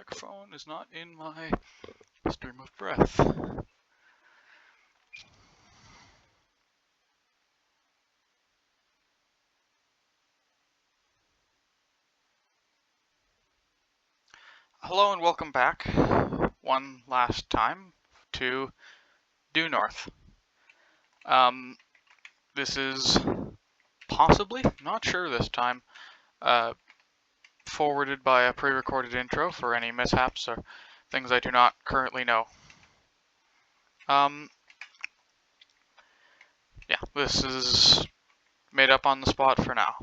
microphone is not in my stream of breath. Hello and welcome back one last time to Due North. This is possibly, not sure this time, forwarded by a pre-recorded intro for any mishaps or things I do not currently know. Yeah, this is made up on the spot for now.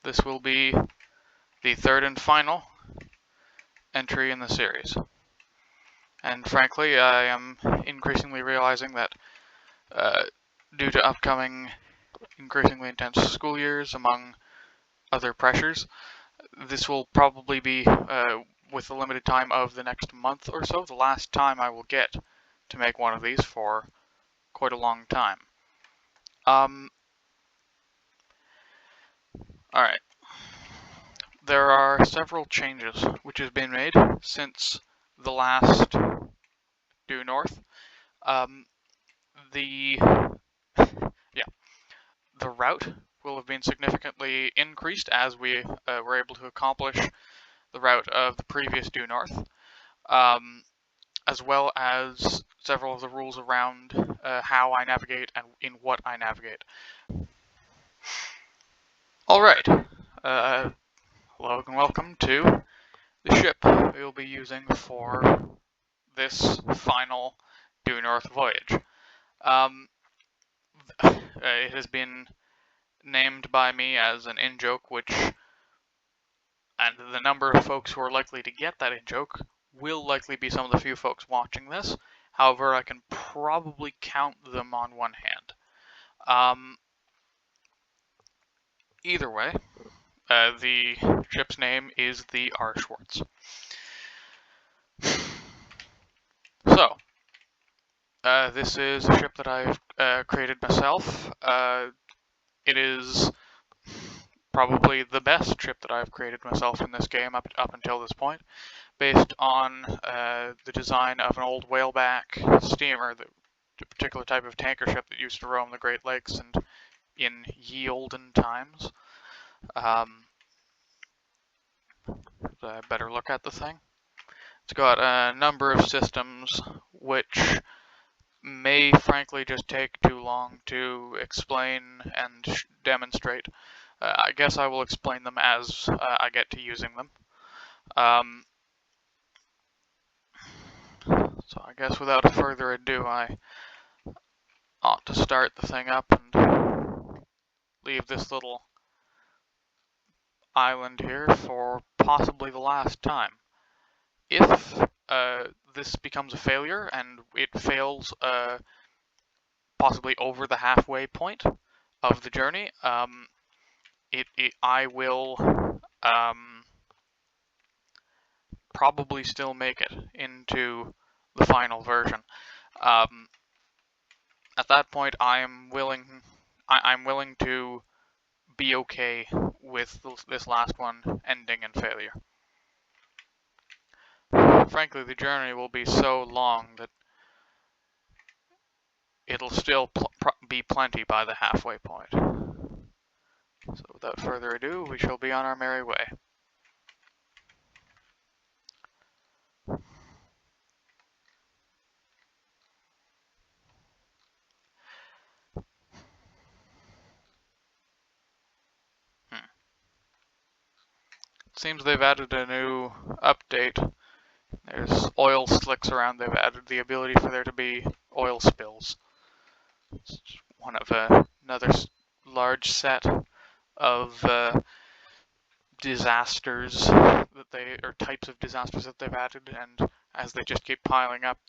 This will be the third and final entry in the series. And frankly, I am increasingly realizing that due to upcoming increasingly intense school years, among other pressures, this will probably be, with the limited time of the next month or so, the last time I will get to make one of these for quite a long time. Alright. There are several changes which have been made since the last Due North. The route will have been significantly increased as we were able to accomplish the route of the previous Due North, as well as several of the rules around how I navigate and in what I navigate. Alright, hello and welcome to the ship we will be using for this final Due North voyage. It has been named by me as an in-joke, and the number of folks who are likely to get that in-joke will likely be some of the few folks watching this. However, I can probably count them on one hand. Either way, the ship's name is the R. Schwartz. So, this is a ship that I've created myself. It is probably the best ship that I've created myself in this game up until this point, based on the design of an old whaleback steamer, the particular type of tanker ship that used to roam the Great Lakes and in ye olden times. I better look at the thing. It's got a number of systems which may frankly just take too long to explain and demonstrate. I guess I will explain them as I get to using them. So I guess without further ado, I ought to start the thing up and leave this little island here for possibly the last time. If this becomes a failure and it fails possibly over the halfway point of the journey, I will probably still make it into the final version. At that point, I'm willing to be okay with this last one ending in failure. Frankly, the journey will be so long that it'll still be plenty by the halfway point. So without further ado, we shall be on our merry way. It seems they've added a new update. There's oil slicks around. They've added the ability for there to be oil spills. It's one of another large set of disasters types of disasters that they've added, and as they just keep piling up,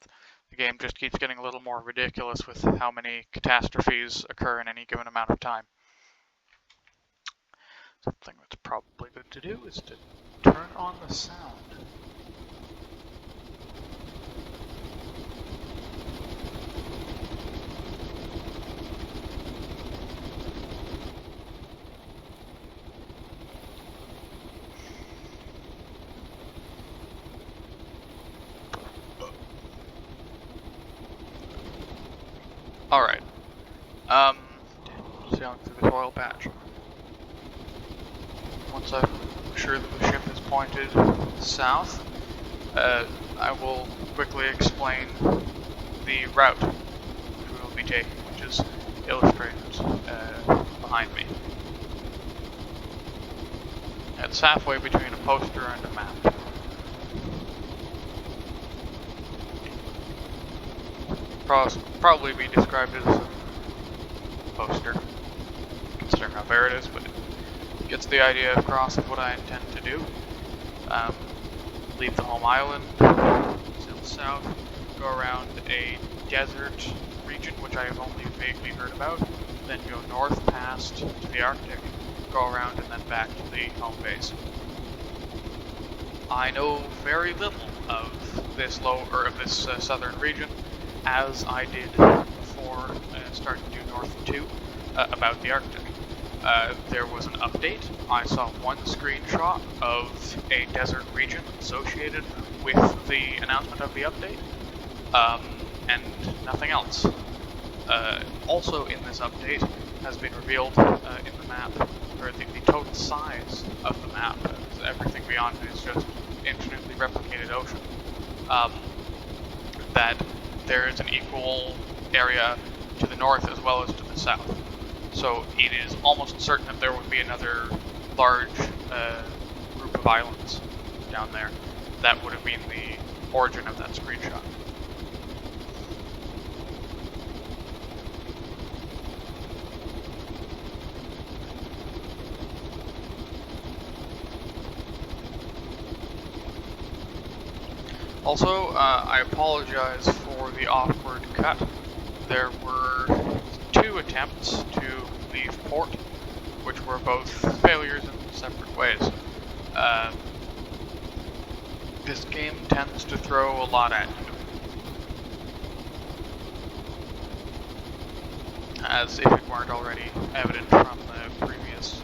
the game just keeps getting a little more ridiculous with how many catastrophes occur in any given amount of time. Something that's probably good to do is to turn on the sound. Alright. Sailing through this oil patch. Once I'm sure that the ship is pointed south, I will quickly explain the route we will be taking, which is illustrated behind me. It's halfway between a poster and a map. Probably be described as a poster, considering how bare it is, but it gets the idea across of what I intend to do. Leave the home island, sail south, go around a desert region, which I have only vaguely heard about, then go north past to the Arctic, go around and then back to the home base. I know very little of this southern region, as I did before starting to do North 2, about the Arctic. There was an update. I saw one screenshot of a desert region associated with the announcement of the update, and nothing else. Also in this update has been revealed in the map, or the total size of the map. Everything beyond it is just infinitely replicated ocean. That there is an equal area to the north as well as to the south. So it is almost certain that there would be another large group of islands down there. That would have been the origin of that screenshot. Also, I apologize for the awkward cut. There were 2 attempts to leave port, which were both failures in separate ways. This game tends to throw a lot at you, as if it weren't already evident from the previous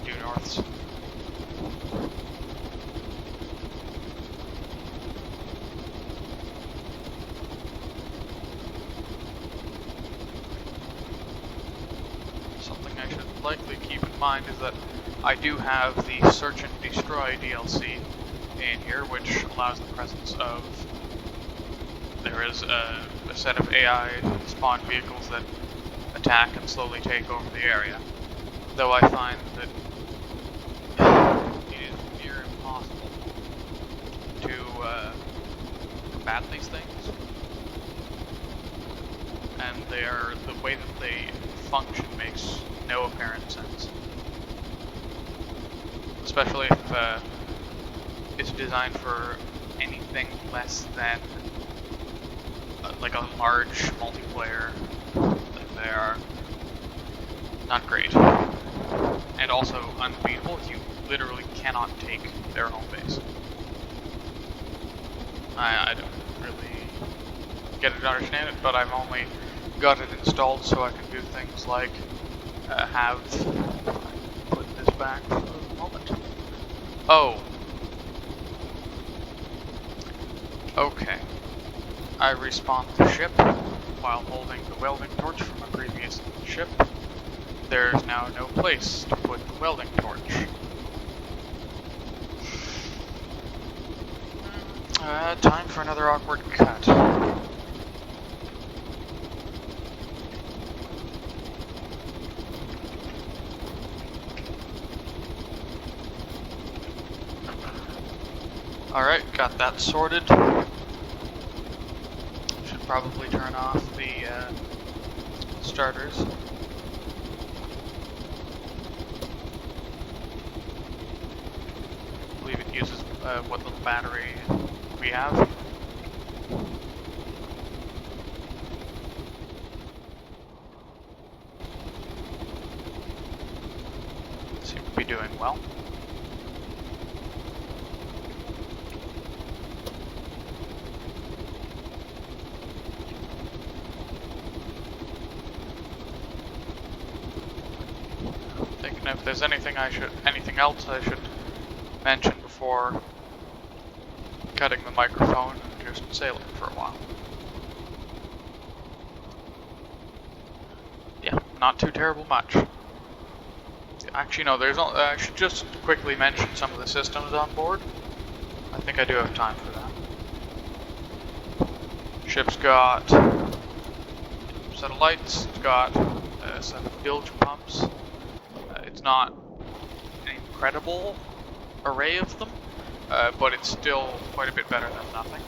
due norths. Likely keep in mind is that I do have the Search and Destroy DLC in here, which allows the presence of, there is a set of AI spawned vehicles that attack and slowly take over the area. Though I find that it is near impossible to combat these things, and the way that they function makes no apparent sense. Especially if it's designed for anything less than like a large multiplayer. They are not great. And also unbeatable. You literally cannot take their home base. I don't really get it, understand it, but I've only got it installed so I can do things like put this back for a moment. Oh. Okay. I respawned the ship while holding the welding torch from a previous ship. There's now no place to put the welding torch. Time for another awkward cut. Alright, got that sorted. Should probably turn off the starters. I believe it uses what little battery we have. Seem to be doing well. Thinking if there's anything else I should mention before cutting the microphone and just sailing for a while. not too terrible much. Actually, no, I should just quickly mention some of the systems on board. I think I do have time for that. Ship's got a set of lights, it's got a set of bilge pumps. It's not an incredible array of them, but it's still quite a bit better than nothing.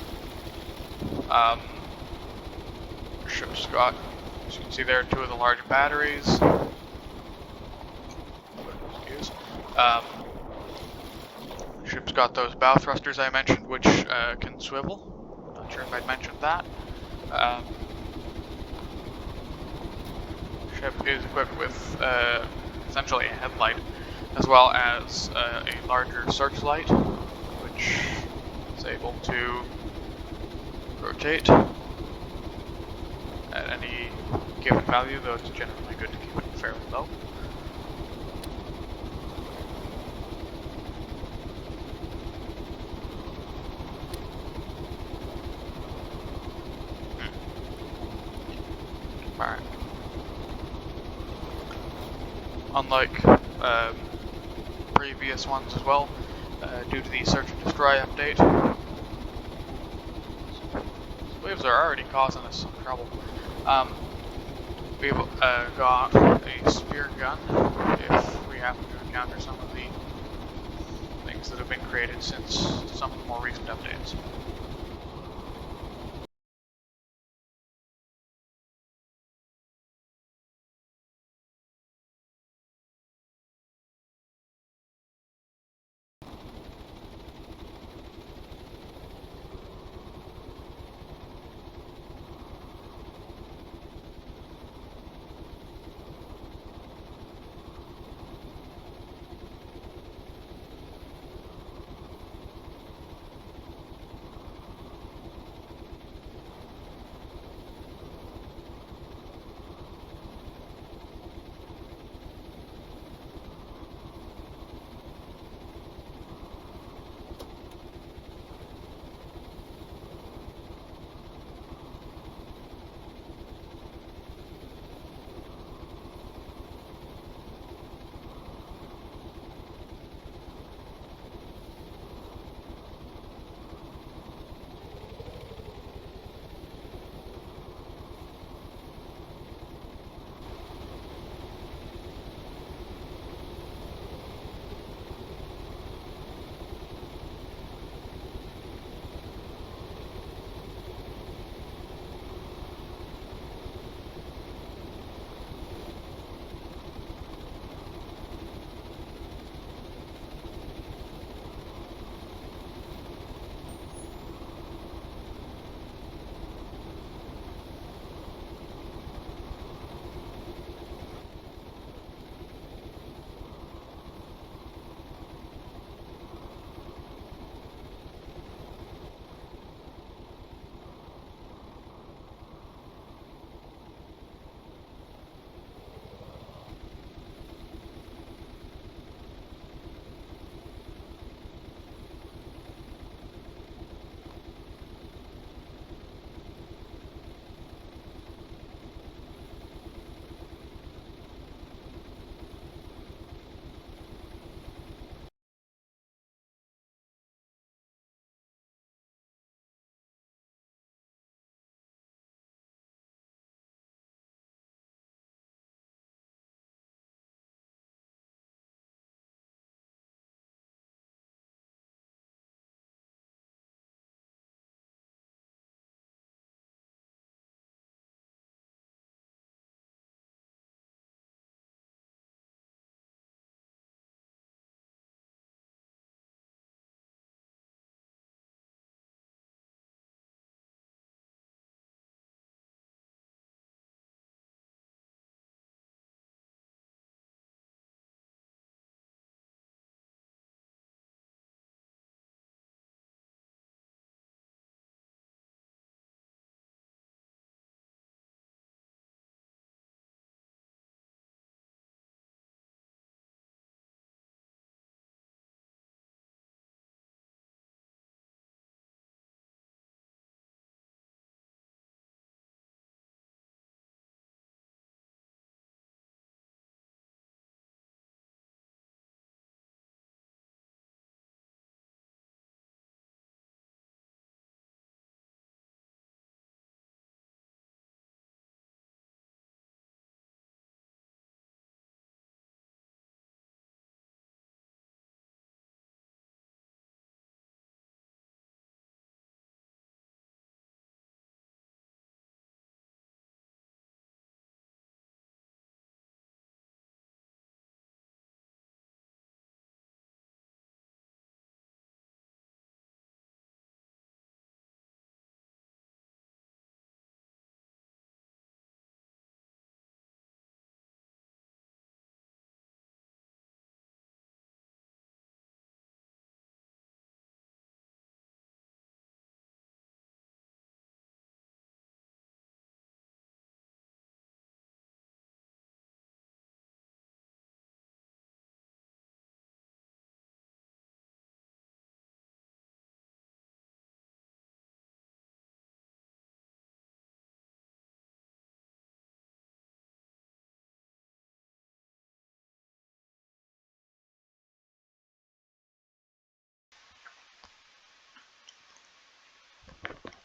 Ship's got, as you can see there, 2 of the large batteries. Excuse. Ship's got those bow thrusters I mentioned, which can swivel. Not sure if I'd mentioned that. Ship is equipped with essentially a headlight, as well as a larger searchlight, which is able to rotate at any given value, though it's generally good to keep it fairly low. Alright. Unlike previous ones as well, due to the search and destroy update, waves are already causing us some trouble. We've got a spear gun if we happen to encounter some of the things that have been created since some of the more recent updates.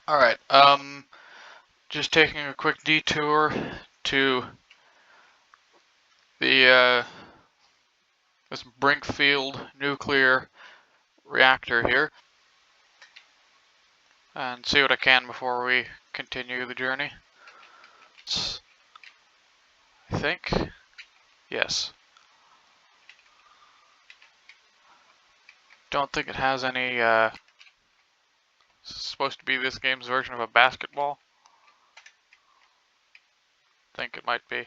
Alright, just taking a quick detour to the, this Brinkfield nuclear reactor here, and see what I can before we continue the journey. I think, yes. Don't think it has any, supposed to be this game's version of a basketball. Think it might be.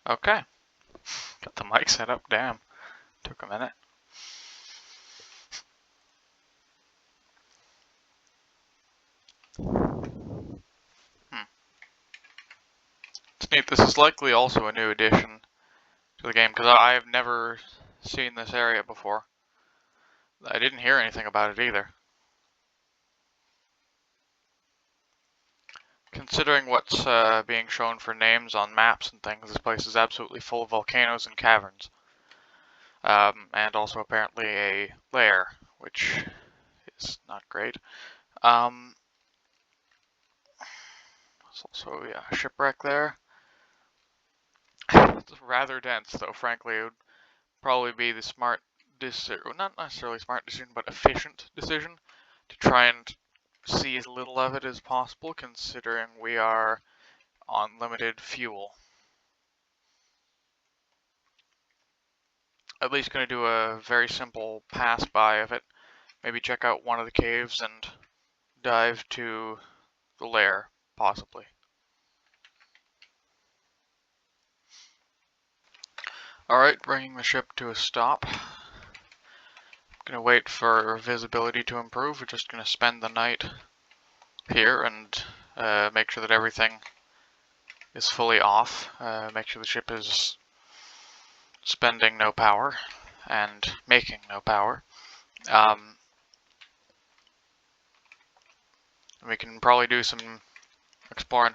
Okay. Got the mic set up, damn. Took a minute. It's neat, this is likely also a new addition to the game, because I have never seen this area before. I didn't hear anything about it either. Considering what's being shown for names on maps and things, this place is absolutely full of volcanoes and caverns. And also apparently a lair, which is not great. There's also, yeah, a shipwreck there. It's rather dense, though, frankly. It would probably be the smart decision, not necessarily smart decision, but efficient decision to try and see as little of it as possible, considering we are on limited fuel. At least going to do a very simple pass by of it. Maybe check out one of the caves and dive to the lair, possibly. Alright, bringing the ship to a stop. Gonna wait for visibility to improve. We're just gonna spend the night here and make sure that everything is fully off. Make sure the ship is spending no power and making no power. We can probably do some exploring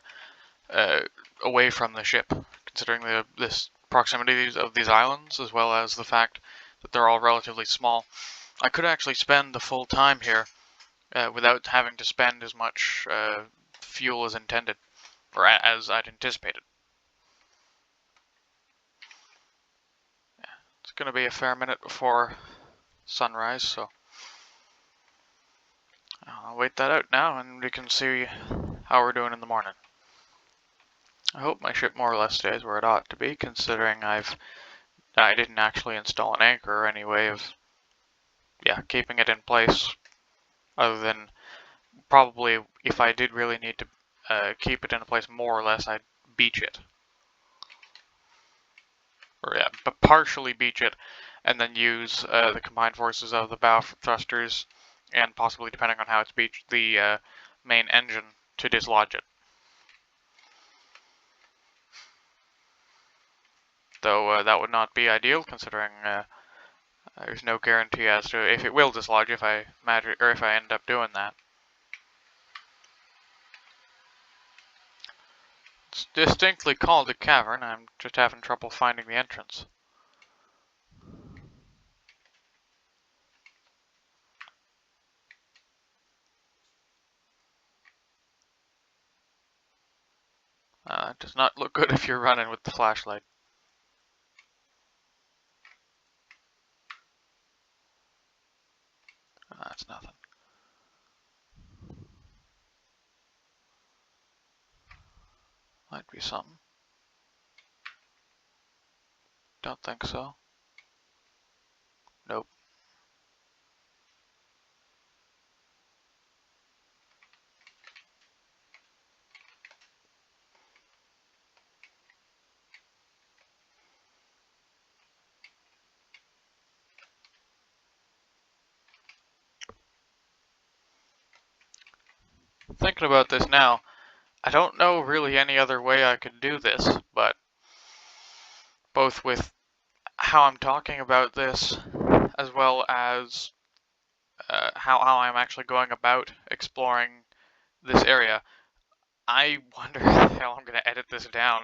away from the ship, considering this proximity of these islands, as well as the fact that they're all relatively small. I could actually spend the full time here without having to spend as much fuel as intended, or as I'd anticipated. Yeah, it's going to be a fair minute before sunrise, so I'll wait that out now, and we can see how we're doing in the morning. I hope my ship more or less stays where it ought to be, considering I didn't actually install an anchor or any way of, keeping it in place, other than probably if I did really need to keep it in place more or less, I'd beach it. Or but partially beach it, and then use the combined forces of the bow thrusters and possibly, depending on how it's beached, the main engine to dislodge it. Though that would not be ideal, considering there's no guarantee as to if it will dislodge if I end up doing that. It's distinctly called a cavern. I'm just having trouble finding the entrance. It does not look good if you're running with the flashlight. That's nothing. Might be something. Don't think so. Nope. Thinking about this now, I don't know really any other way I could do this, but both with how I'm talking about this, as well as how I'm actually going about exploring this area, I wonder how I'm going to edit this down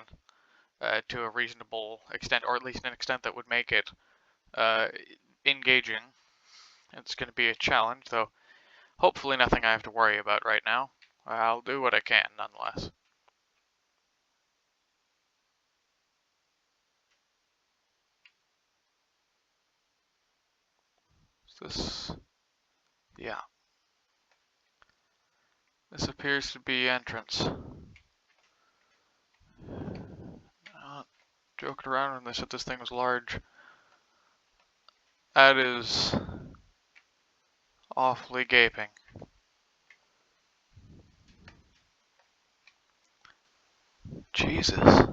to a reasonable extent, or at least an extent that would make it engaging. It's going to be a challenge, though hopefully nothing I have to worry about right now. I'll do what I can, nonetheless. This, yeah. This appears to be entrance. Not joking around when they said this thing was large. That is awfully gaping. Jesus.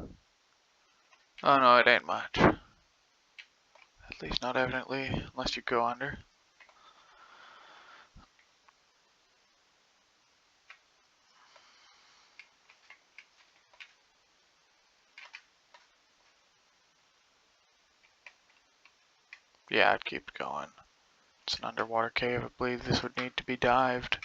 Oh no, it ain't much. At least not evidently, unless you go under. Yeah, I'd keep going. It's an underwater cave. I believe this would need to be dived.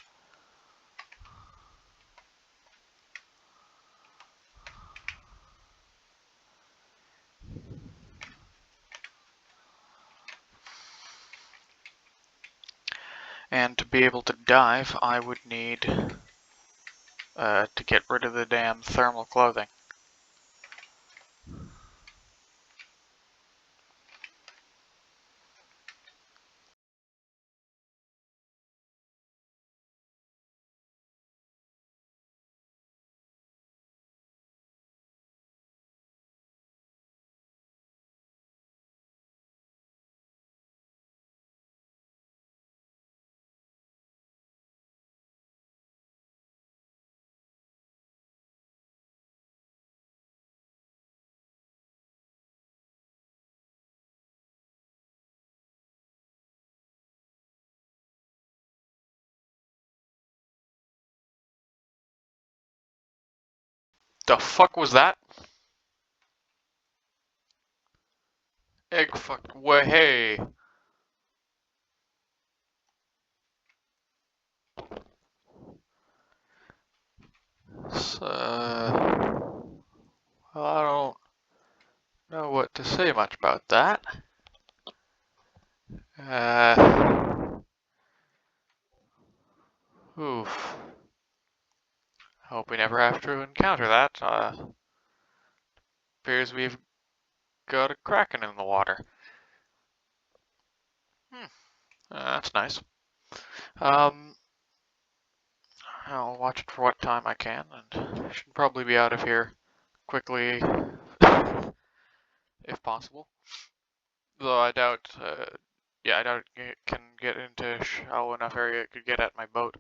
And to be able to dive, I would need to get rid of the damn thermal clothing. The fuck was that? Egg fuck way hey. Well, I don't know what to say much about that. Oof. Hope we never have to encounter that. Appears we've got a kraken in the water. That's nice. I'll watch it for what time I can, and should probably be out of here quickly, if possible. Though I doubt, I doubt it can get into shallow enough area it could get at my boat.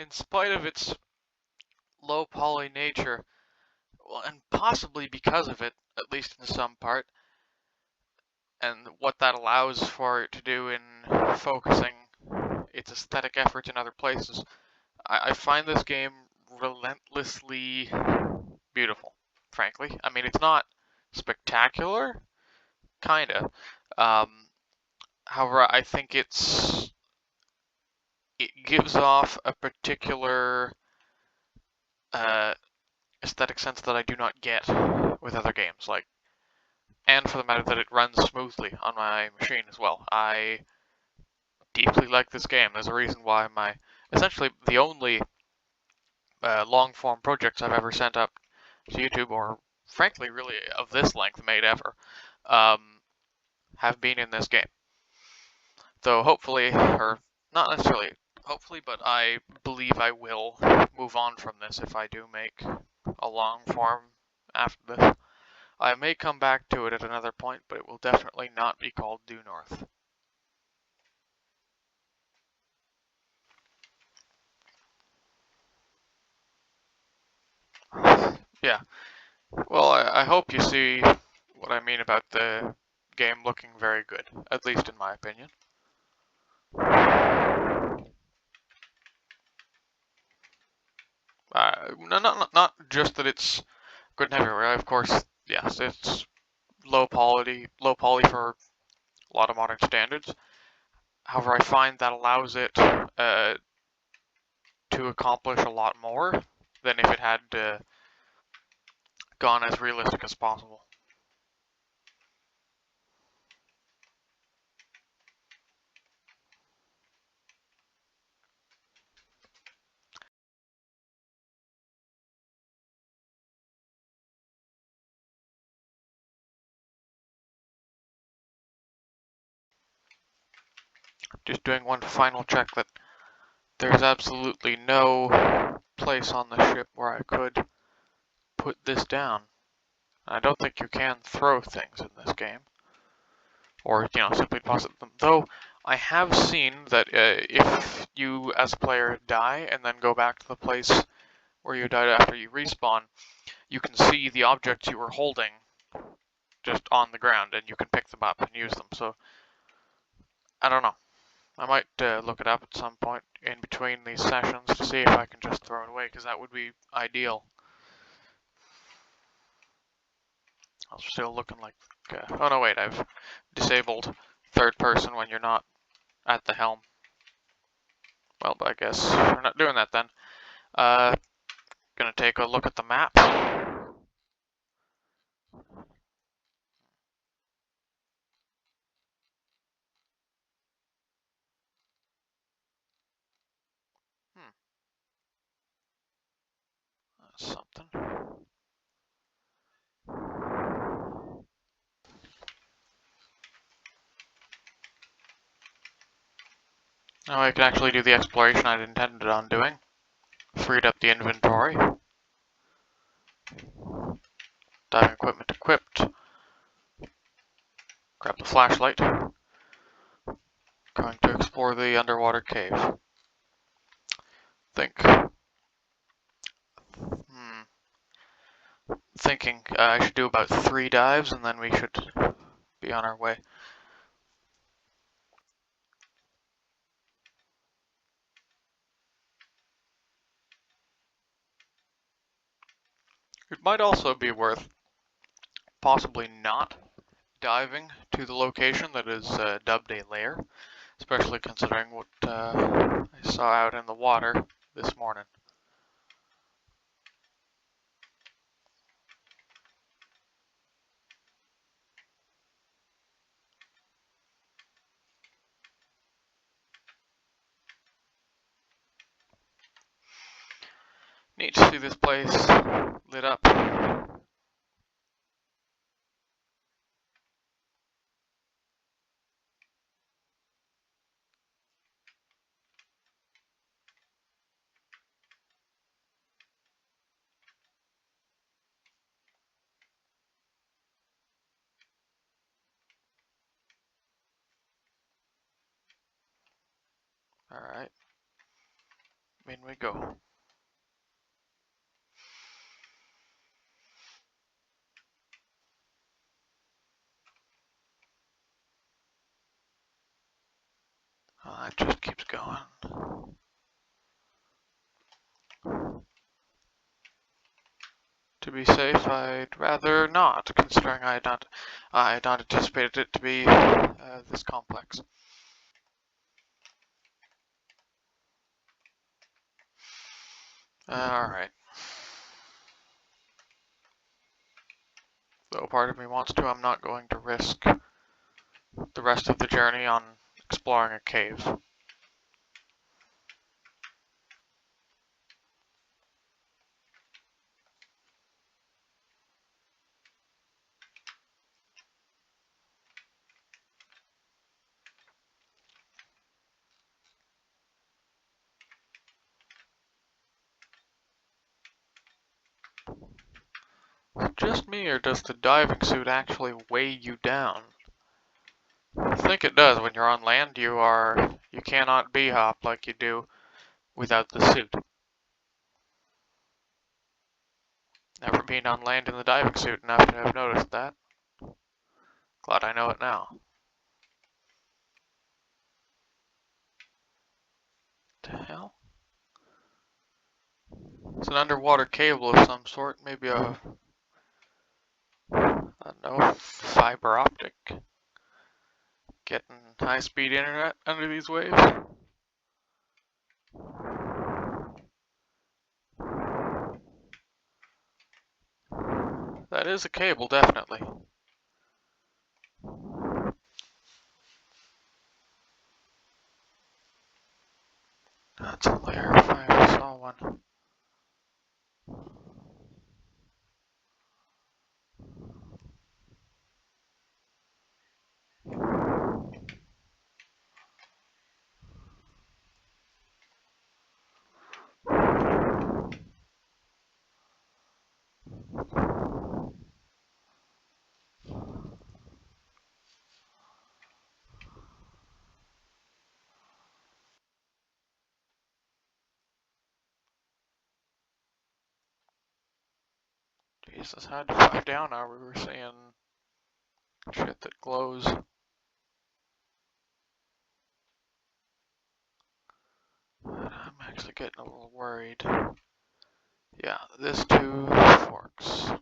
in spite of its low poly nature, well, and possibly because of it, at least in some part, and what that allows for it to do in focusing its aesthetic efforts in other places, I find this game relentlessly beautiful, frankly. I mean, it's not spectacular, kinda. However, I think it gives off a particular aesthetic sense that I do not get with other games, like, and for the matter that it runs smoothly on my machine as well. I deeply like this game. There's a reason why essentially the only long form projects I've ever sent up to YouTube, or frankly, really of this length made ever, have been in this game. Though hopefully, or not necessarily hopefully, but I believe I will move on from this if I do make a long form after this. I may come back to it at another point, but it will definitely not be called Due North. Yeah. Well, I hope you see what I mean about the game looking very good, at least in my opinion. Not just that it's good and everywhere. Of course, yes, it's low poly for a lot of modern standards. However, I find that allows it to accomplish a lot more than if it had gone as realistic as possible. Just doing one final check that there's absolutely no place on the ship where I could put this down. I don't think you can throw things in this game, or simply deposit them. Though I have seen that if you, as a player, die and then go back to the place where you died after you respawn, you can see the objects you were holding just on the ground, and you can pick them up and use them. So I don't know. I might look it up at some point in between these sessions to see if I can just throw it away, because that would be ideal. I'm still looking like... oh no, wait, I've disabled third person when you're not at the helm. Well, I guess we're not doing that then. Gonna take a look at the map. Hmm, that's something. Now I can actually do the exploration I'd intended on doing. Freed up the inventory. Diving equipment equipped. Grab the flashlight. Going to explore the underwater cave. Thinking I should do about 3 dives and then we should be on our way. It might also be worth possibly not diving to the location that is dubbed a lair, especially considering what I saw out in the water this morning. Neat to see this place lit up. Alright. in we go. Oh, that just keeps going. To be safe, I'd rather not, considering I had not anticipated it to be this complex. Alright. Though part of me wants to, I'm not going to risk the rest of the journey on exploring a cave. Just me, or does the diving suit actually weigh you down? I think it does. When you're on land, you cannot bee-hop like you do without the suit. Never been on land in the diving suit enough to have noticed that. Glad I know it now. What the hell? It's an underwater cable of some sort, maybe a, I don't know, fiber optic. Getting high-speed internet under these waves. That is a cable, definitely. That's a layer if I ever saw one. Jesus, how far down are we? We're seeing shit that glows. I'm actually getting a little worried. Yeah, this too forks.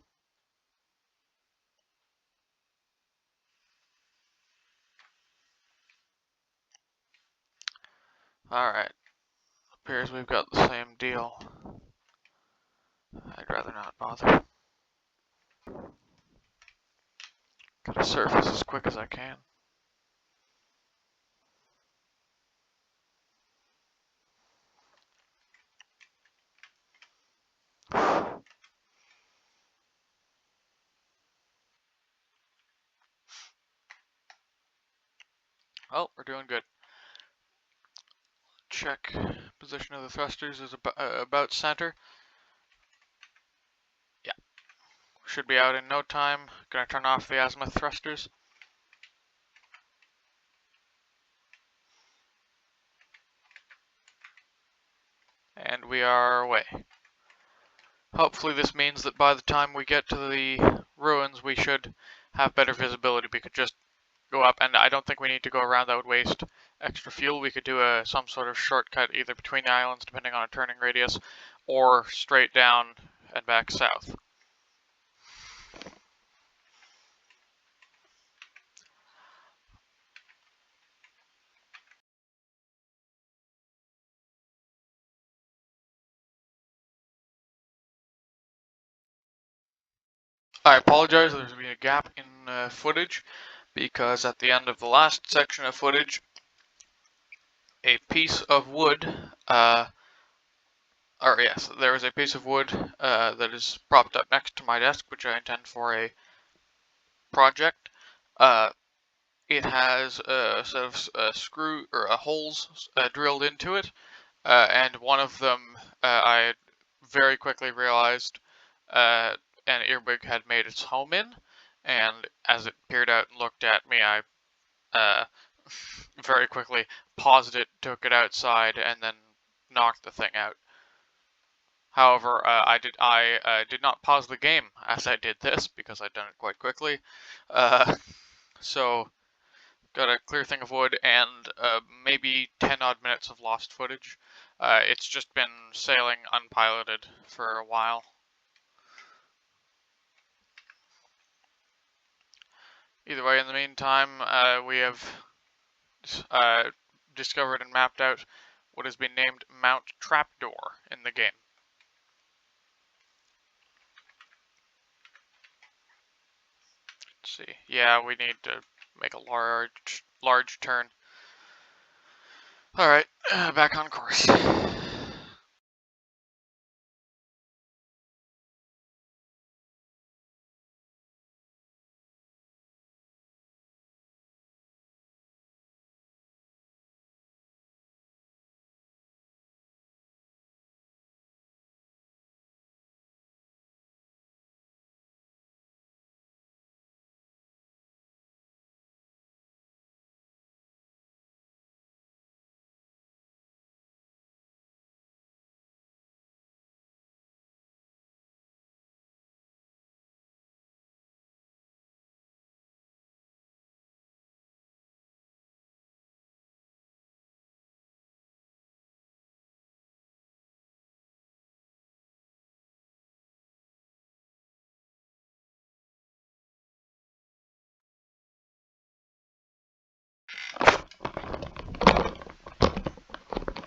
Alright, appears we've got the same deal. I'd rather not bother. Gotta surface as quick as I can. Oh, we're doing good. Check position of the thrusters is about center. Yeah, should be out in no time. Gonna turn off the azimuth thrusters. And we are away. Hopefully this means that by the time we get to the ruins, we should have better visibility. We could just go up, and I don't think we need to go around. That would waste extra fuel. We could do some sort of shortcut either between the islands, depending on a turning radius, or straight down and back south. I apologize, there's been a gap in footage, because at the end of the last section of footage, a piece of wood, there was a piece of wood that is propped up next to my desk, which I intend for a project. It has a set of holes drilled into it, and one of them I very quickly realized an earwig had made its home in, and as it peered out and looked at me, I very quickly paused it, took it outside, and then knocked the thing out. However, I did not pause the game as I did this because I'd done it quite quickly. So got a clear thing of wood and maybe 10 odd minutes of lost footage. It's just been sailing unpiloted for a while. Either way, in the meantime, we have discovered and mapped out what has been named Mount Trapdoor in the game. Let's see. Yeah, we need to make a large turn. Alright, back on course.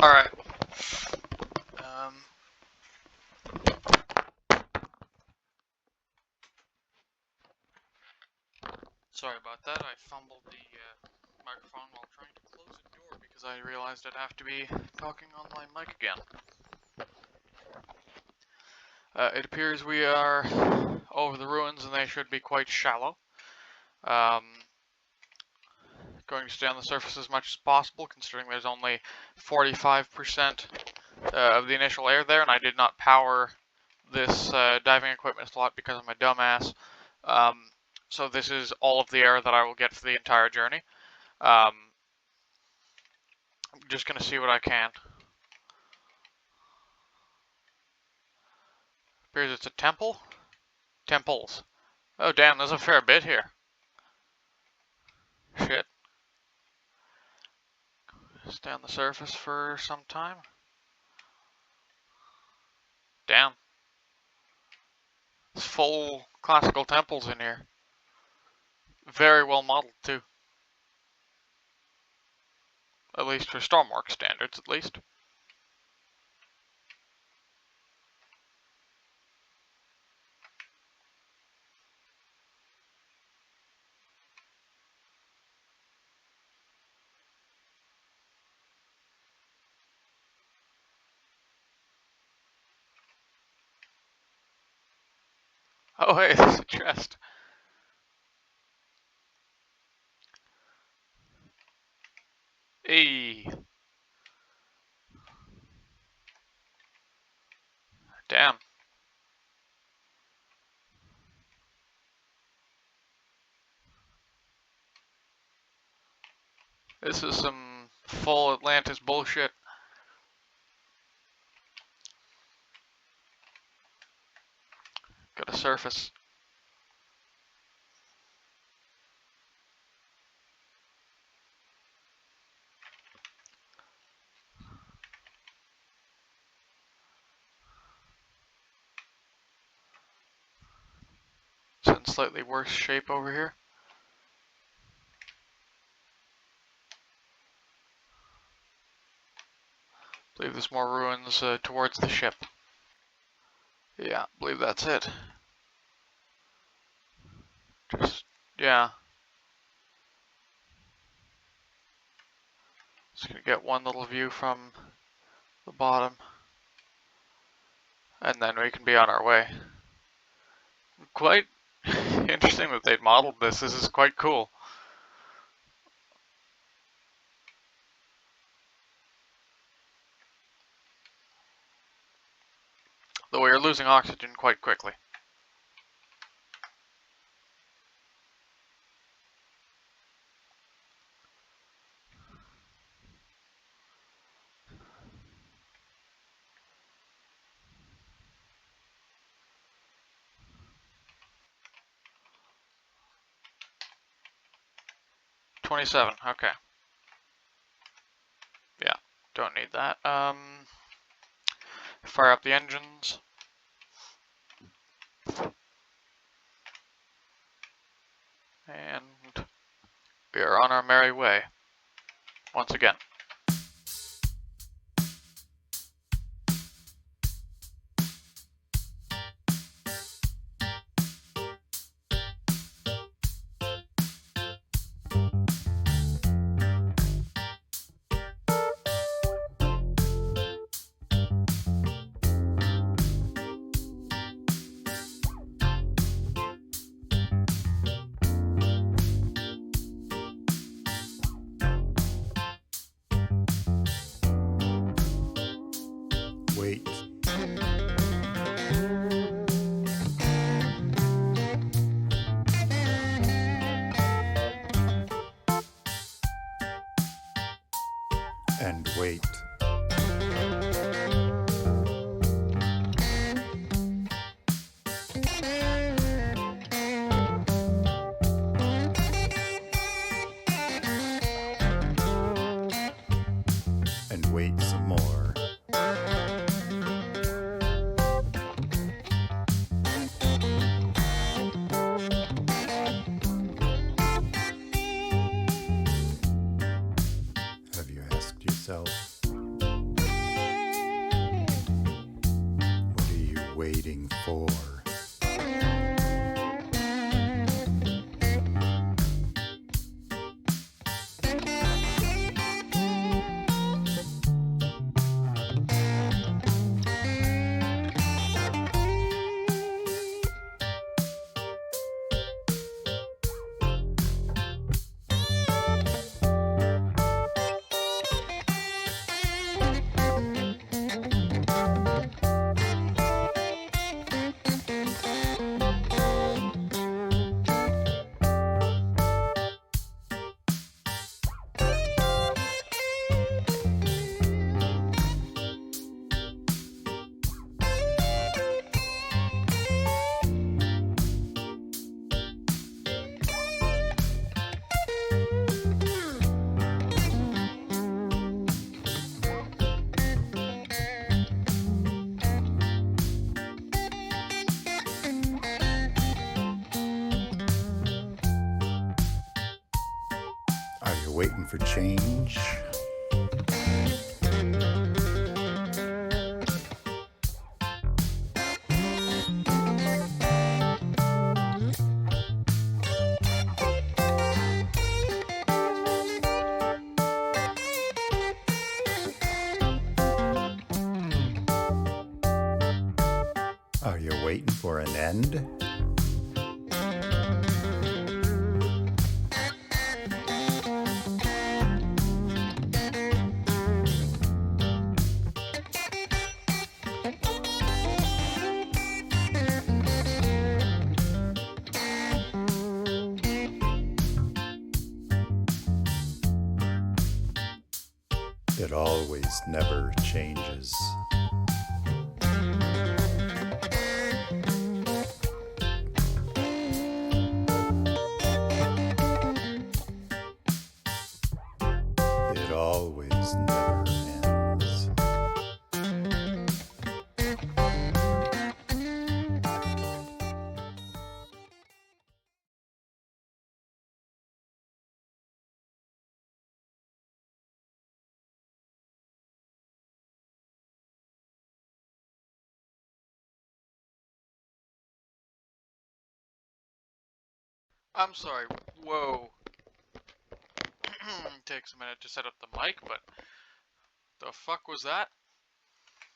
Alright. Sorry about that. I fumbled the microphone while trying to close a door because I realized I'd have to be talking on my mic again. It appears we are over the ruins and they should be quite shallow. Going to stay on the surface as much as possible, considering there's only 45% of the initial air there, and I did not power this diving equipment slot because I'm a dumbass. So this is all of the air that I will get for the entire journey. I'm just going to see what I can. Appears it's a temple. Temples. Oh damn, there's a fair bit here. Shit. Stay on the surface for some time. Damn. It's full classical temples in here. Very well modeled too. At least for Stormworks standards, at least. Oh hey, there's a chest. Hey. Damn. This is some full Atlantis bullshit. Got a surface. It's in slightly worse shape over here. I believe there's more ruins towards the ship. Yeah, I believe that's it. Just, yeah. Just gonna get one little view from the bottom. And then we can be on our way. Quite interesting that they'd modeled this. This is quite cool. Though we are losing oxygen quite quickly. 27, okay. Yeah, don't need that. Fire up the engines. And we are on our merry way. Once again. Wait. And wait. And wait some more. Have you asked yourself, what are you waiting for? Are you waiting for change? Are you waiting for an end? It always never changes. It always never ends. I'm sorry, whoa. Takes a minute to set up the mic, but the fuck was that?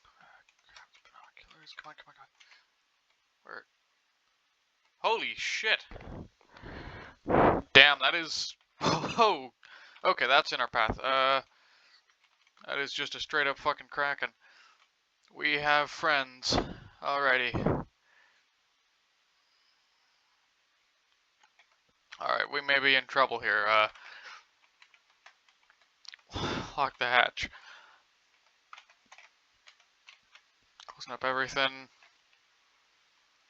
Grab the binoculars, come on, come on, come on. Where? Holy shit. Damn, that is... Oh, okay, that's in our path. That is just a straight up fucking kraken. We have friends. Alrighty. Alright, we may be in trouble here. Lock the hatch. Closing up everything.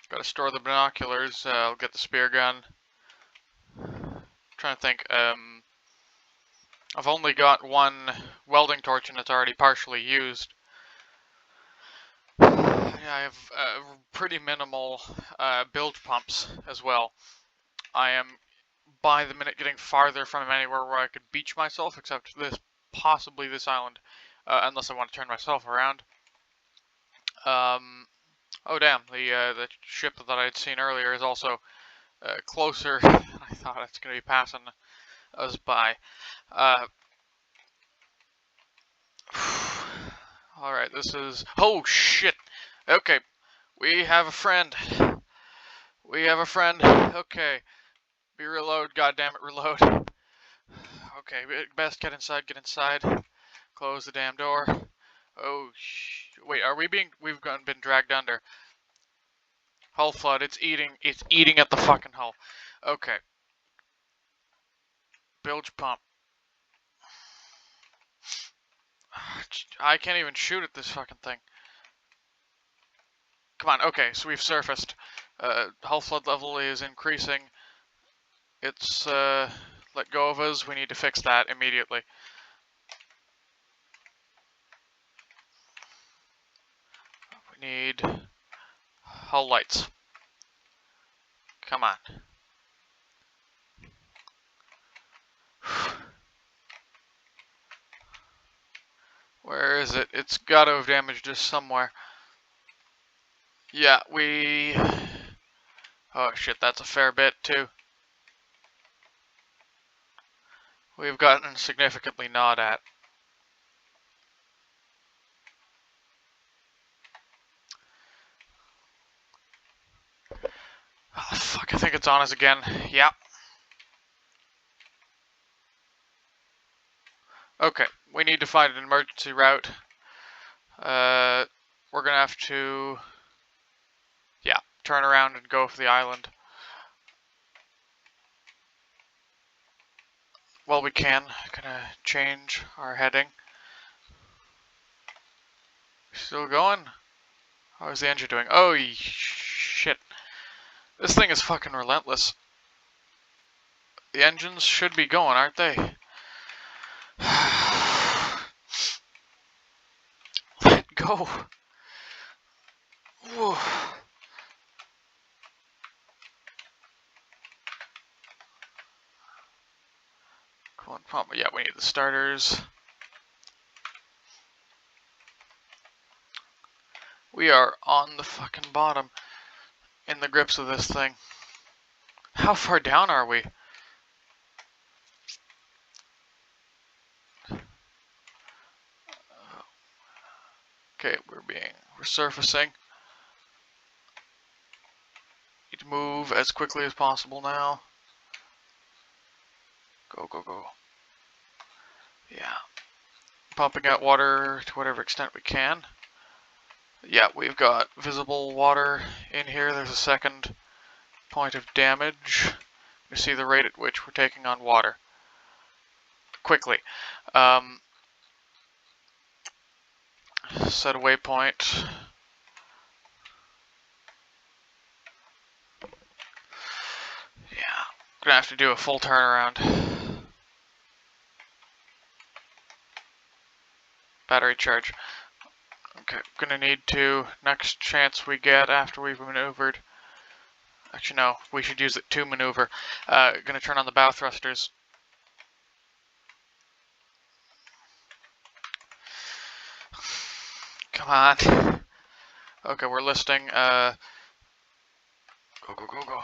Gotta store the binoculars. I'll get the spear gun. Trying to think, I've only got one welding torch and it's already partially used. Yeah, I have pretty minimal bilge pumps as well. I am by the minute getting farther from anywhere where I could beach myself, except possibly this island, unless I want to turn myself around. Oh damn, the ship that I had seen earlier is also closer. I thought it's going to be passing us by. Alright, this is... Oh shit! Okay, we have a friend. We have a friend. Okay, be reload, goddammit, reload. Okay, best get inside, get inside. Close the damn door. Oh, wait, are we being... We've been dragged under. Hull flood, it's eating at the fucking hull. Okay. Bilge pump. I can't even shoot at this fucking thing. Come on, okay, so we've surfaced. Hull flood level is increasing. It's, let go of us. We need to fix that immediately. We need hull lights. Come on. Where is it? It's got to have damaged us somewhere. Yeah, we... Oh shit, that's a fair bit too. We've gotten significantly gnawed at. Oh, fuck, I think it's on us again. Yeah. Okay, we need to find an emergency route. We're gonna have to... Yeah, turn around and go for the island. Well, we can. Gonna change our heading. Still going? How is the engine doing? Oh, shit. This thing is fucking relentless. The engines should be going, aren't they? Let go. Whoa. Come on, pump. Yeah, we need the starters. We are on the fucking bottom in the grips of this thing. How far down are we? Okay, we're surfacing. Need to move as quickly as possible now. Go, go, go. Yeah. Pumping out water to whatever extent we can. Yeah, we've got visible water in here. There's a second point of damage. You see the rate at which we're taking on water. Quickly. Set a waypoint. Yeah, gonna have to do a full turnaround. Battery charge. Okay, gonna need to, next chance we get after we've maneuvered. Actually, no, we should use it to maneuver. Gonna turn on the bow thrusters. Come on. Okay, we're listing, go, go, go, go.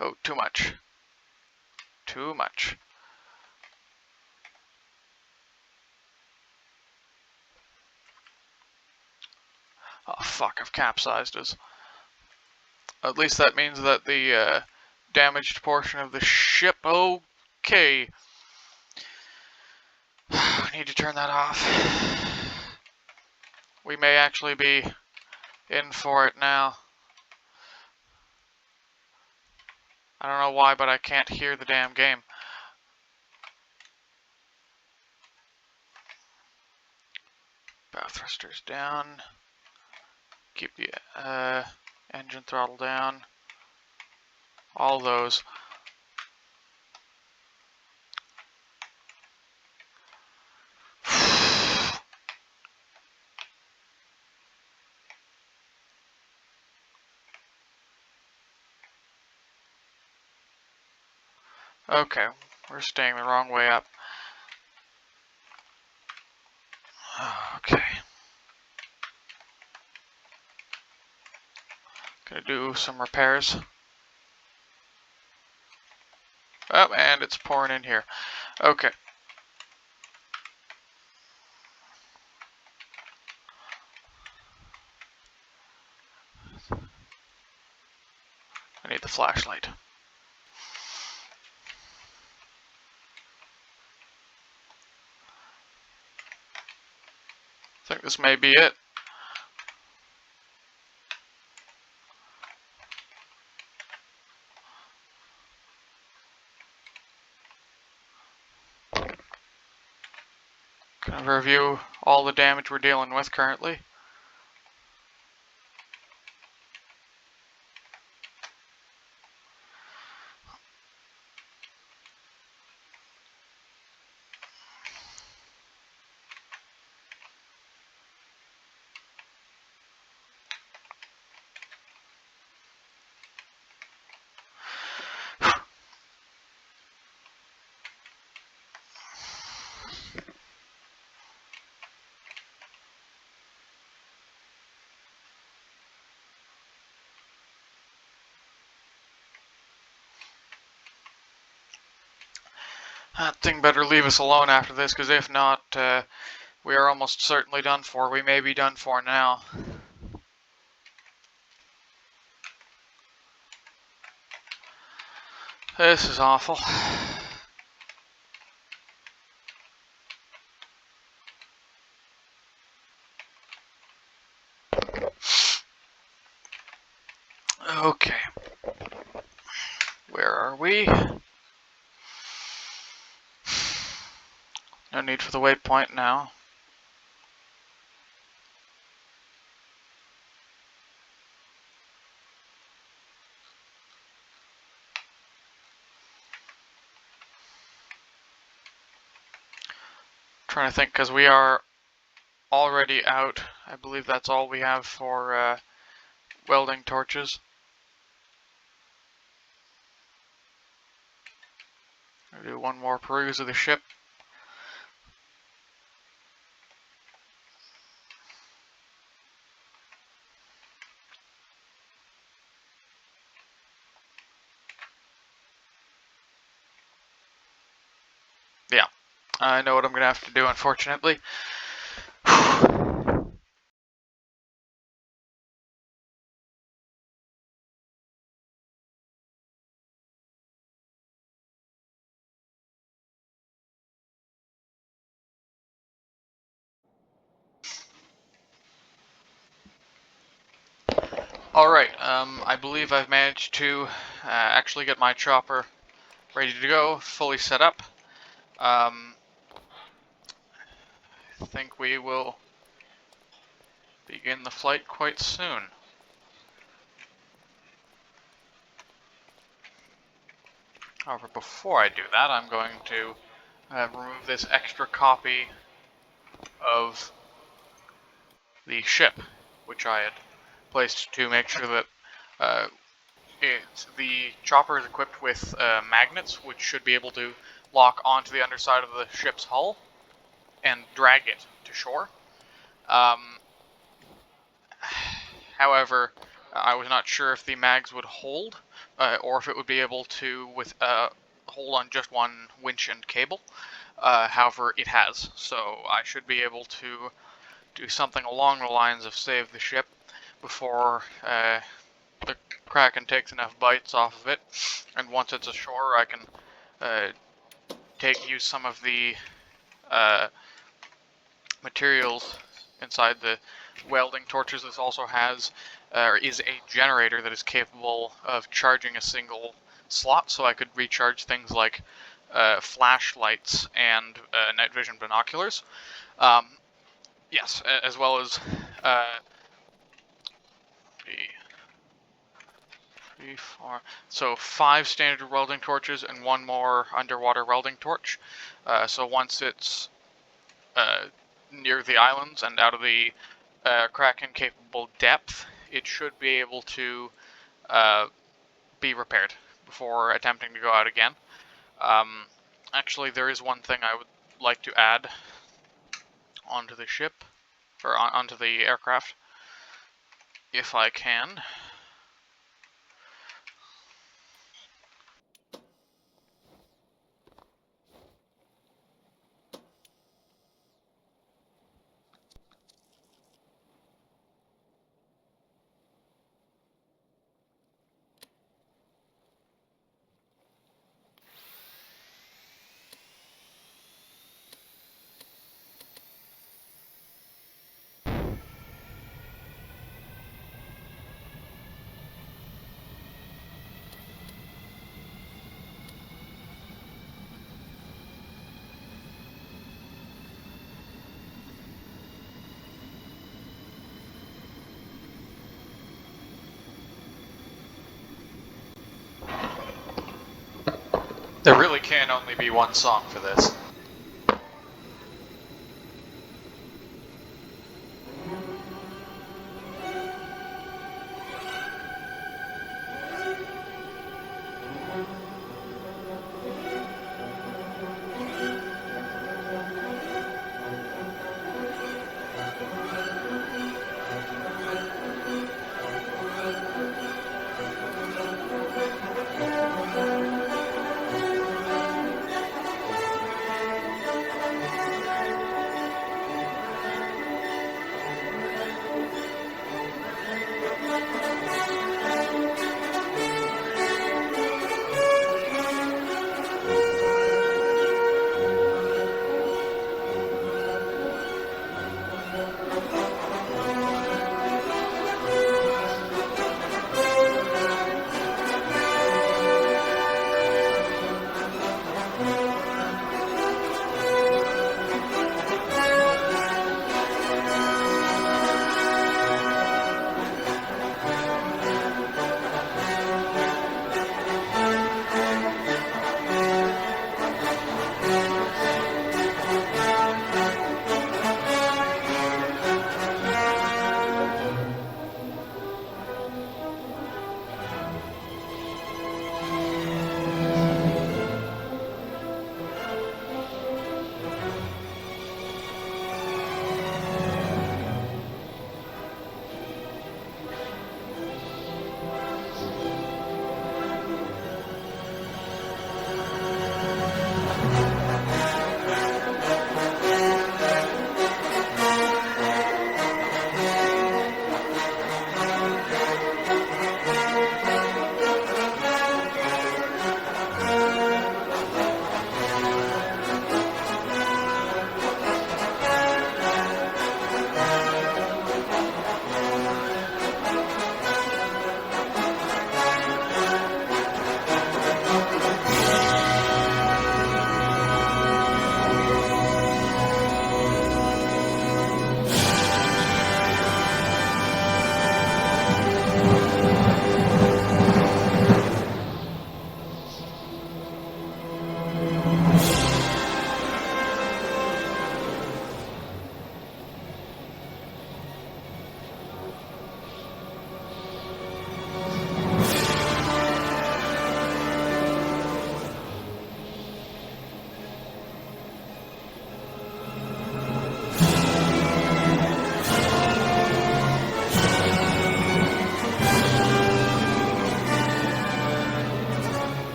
Oh, too much. Too much. Oh, fuck, I've capsized us. At least that means that the, damaged portion of the ship... Okay. I need to turn that off. We may actually be in for it now. I don't know why, but I can't hear the damn game. Bow thrusters down. Keep the engine throttle down. All those. Okay, we're staying the wrong way up. Okay. Gonna do some repairs. Oh, and it's pouring in here. Okay. I need the flashlight. I think this may be it. Gonna review all the damage we're dealing with currently. That thing better leave us alone after this, because if not, we are almost certainly done for. We may be done for now. This is awful. Okay. Where are we? No need for the waypoint now. Trying to think, because we are already out. I believe that's all we have for welding torches. I'll do one more peruse of the ship. Yeah, I know what I'm going to have to do, unfortunately. Alright, I believe I've managed to actually get my chopper ready to go, fully set up. I think we will begin the flight quite soon. However, before I do that, I'm going to remove this extra copy of the ship, which I had placed to make sure that the chopper is equipped with magnets, which should be able to lock onto the underside of the ship's hull and drag it to shore. However, I was not sure if the mags would hold, or if it would be able to hold on just one winch and cable. However, it has, so I should be able to do something along the lines of save the ship before the Kraken takes enough bites off of it, and once it's ashore, I can use some of the materials inside the welding torches. This also has is a generator that is capable of charging a single slot, so I could recharge things like flashlights and night vision binoculars. Yes, as well as three, four. So 5 standard welding torches and 1 more underwater welding torch. So once it's near the islands and out of the Kraken capable depth, it should be able to be repaired before attempting to go out again. Actually, there is one thing I would like to add onto the ship, or onto the aircraft, if I can. There really can only be one song for this.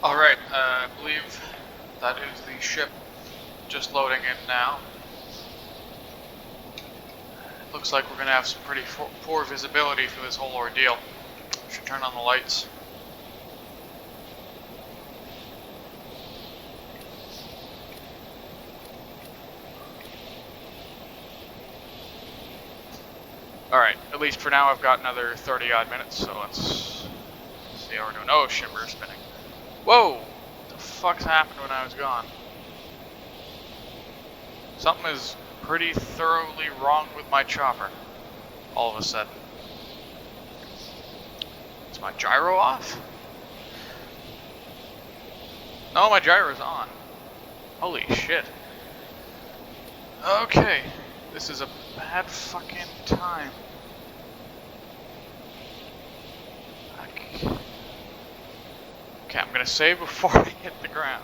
Alright, I believe that is the ship just loading in now. Looks like we're going to have some pretty poor visibility for this whole ordeal. Should turn on the lights. Alright, at least for now I've got another 30 odd minutes, so let's see how we're doing. Oh shit, we're spinning. Whoa! What the fuck's happened when I was gone? Something is pretty thoroughly wrong with my chopper. All of a sudden. Is my gyro off? No, my gyro's on. Holy shit. Okay. This is a bad fucking time. Okay, I'm gonna save before I hit the ground.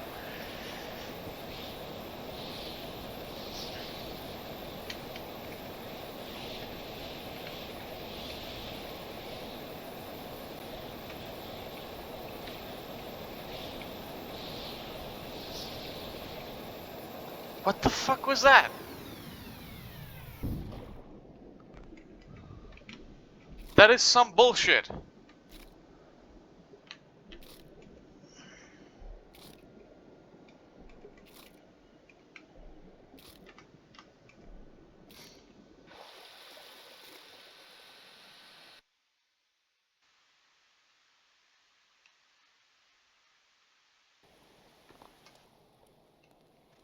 What the fuck was that? That is some bullshit.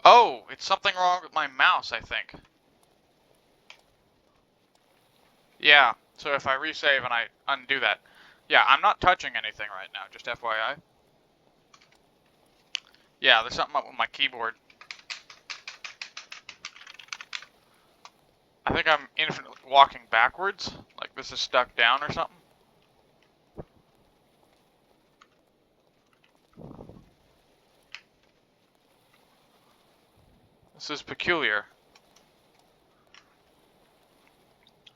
Oh, it's something wrong with my mouse, I think. Yeah, so if I resave and I undo that. Yeah, I'm not touching anything right now, just FYI. Yeah, there's something up with my keyboard. I think I'm infinitely walking backwards, like this is stuck down or something. This is peculiar.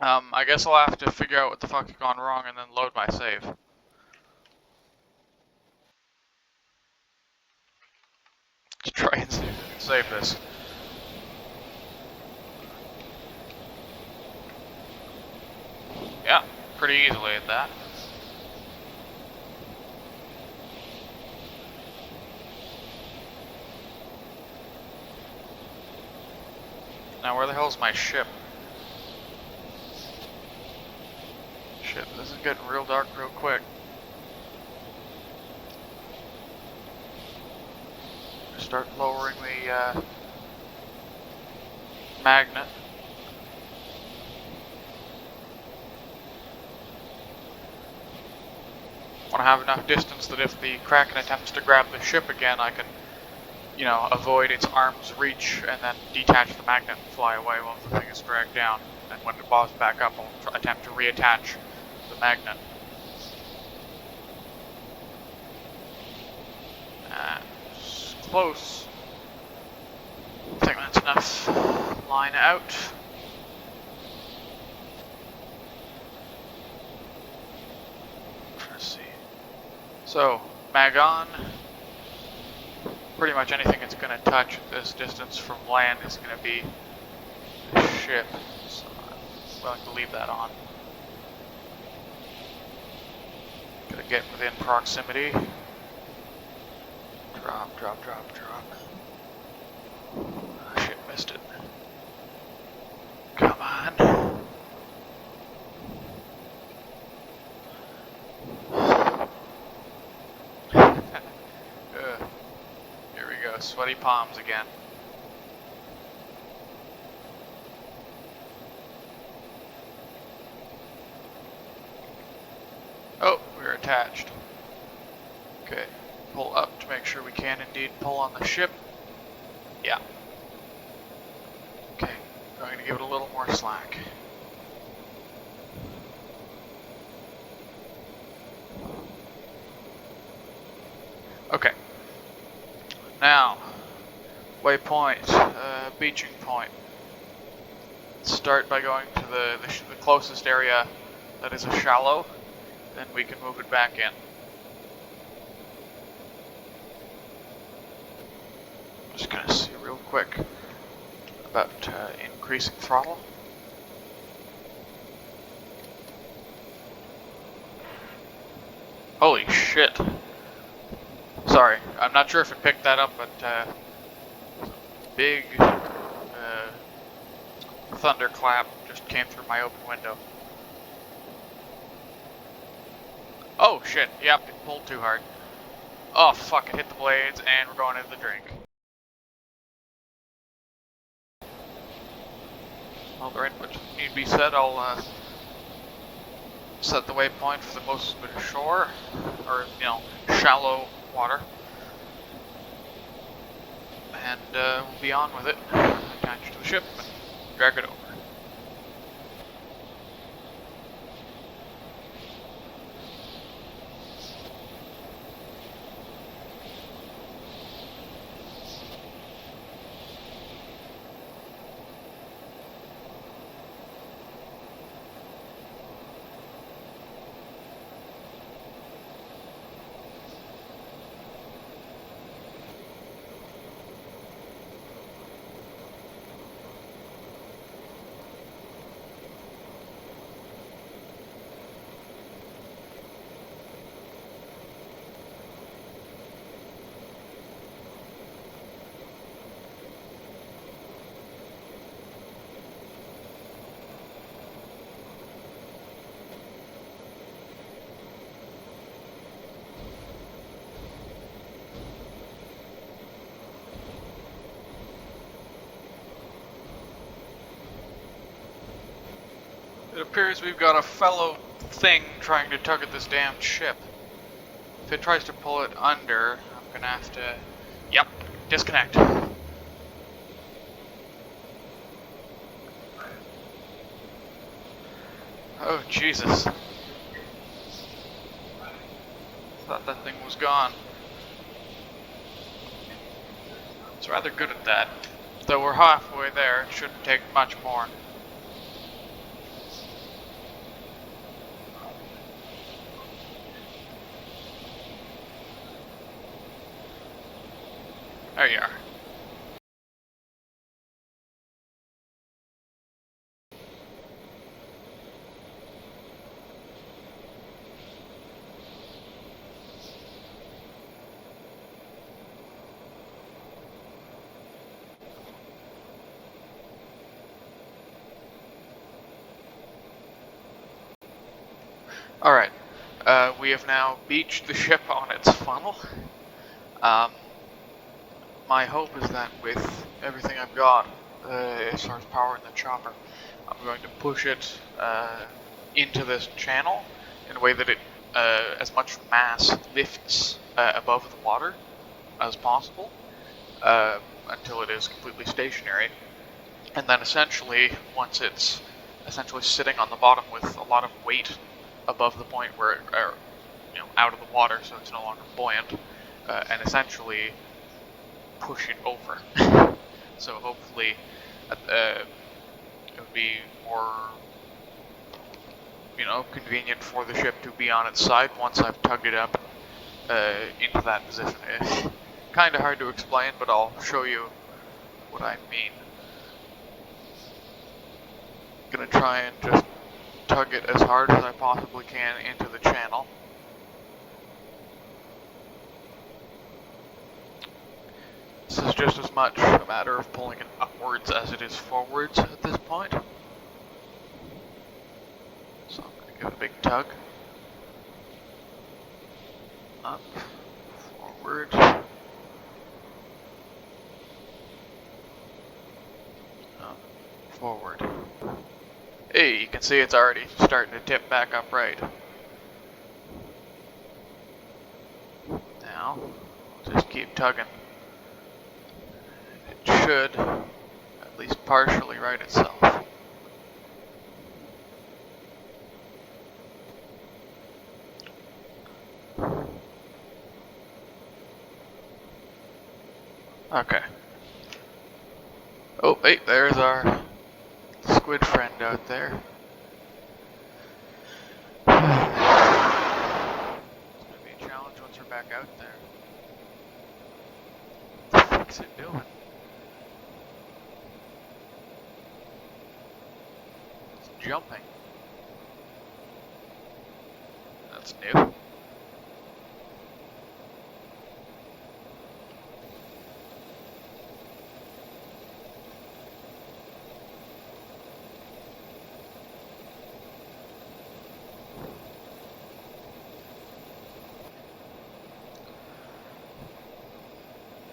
I guess I'll have to figure out what the fuck has gone wrong and then load my save. Let's try and see if I can save this. Yeah, pretty easily at that. Now where the hell's my ship? Shit, this is getting real dark real quick. Start lowering the magnet. Want to have enough distance that if the Kraken attempts to grab the ship again, I can, you know, avoid its arm's reach and then detach the magnet and fly away while the thing is dragged down. And when it bobs back up, I'll attempt to reattach the magnet. It's close. I think that's enough line out. Let's see. So, mag on. Pretty much anything it's going to touch at this distance from land is going to be the ship. So I'm willing to leave that on. Gotta get within proximity. Drop, drop, drop, drop. Oh, shit, missed it. Come on. Here we go, sweaty palms again. Oh, we're attached. Okay, pull up to make sure we can indeed pull on the ship. Yeah. Okay, going to give it a little more slack. Okay. Now, waypoint, beaching point. Start by going to the closest area that is a shallow, then we can move it back in. Just gonna see real quick about increasing throttle. Holy shit. Sorry, I'm not sure if it picked that up, but big thunderclap just came through my open window. Oh shit, yep, it pulled too hard. Oh fuck, it hit the blades and we're going into the drink. All the right, but need to be set, I'll set the waypoint for the closest bit of shore, or, you know, shallow water. And we'll be on with it, attached to the ship, and drag it over. It appears we've got a fellow thing trying to tug at this damned ship. If it tries to pull it under, I'm gonna have to... Yep, disconnect. Oh, Jesus. Thought that thing was gone. It's rather good at that. Though we're halfway there, it shouldn't take much more. There you are. Alright, we have now beached the ship on its funnel. My hope is that with everything I've got, as far as power in the chopper, I'm going to push it into this channel in a way that it, as much mass lifts above the water as possible until it is completely stationary. And then essentially, once it's essentially sitting on the bottom with a lot of weight above the point where it, you know, out of the water, so it's no longer buoyant, and essentially push it over. So hopefully, it would be more, you know, convenient for the ship to be on its side once I've tugged it up into that position. It's kind of hard to explain, but I'll show you what I mean. Gonna try and just tug it as hard as I possibly can into the channel. This is just as much a matter of pulling it upwards as it is forwards at this point. So I'm going to give it a big tug. Up, forward. Up, forward. Hey, you can see it's already starting to tip back upright. Now, just keep tugging. It should at least partially right itself. Okay. Oh, hey, there's our squid friend out there. It's gonna be a challenge once we're back out there. What the fuck's it doing? It's jumping. That's new.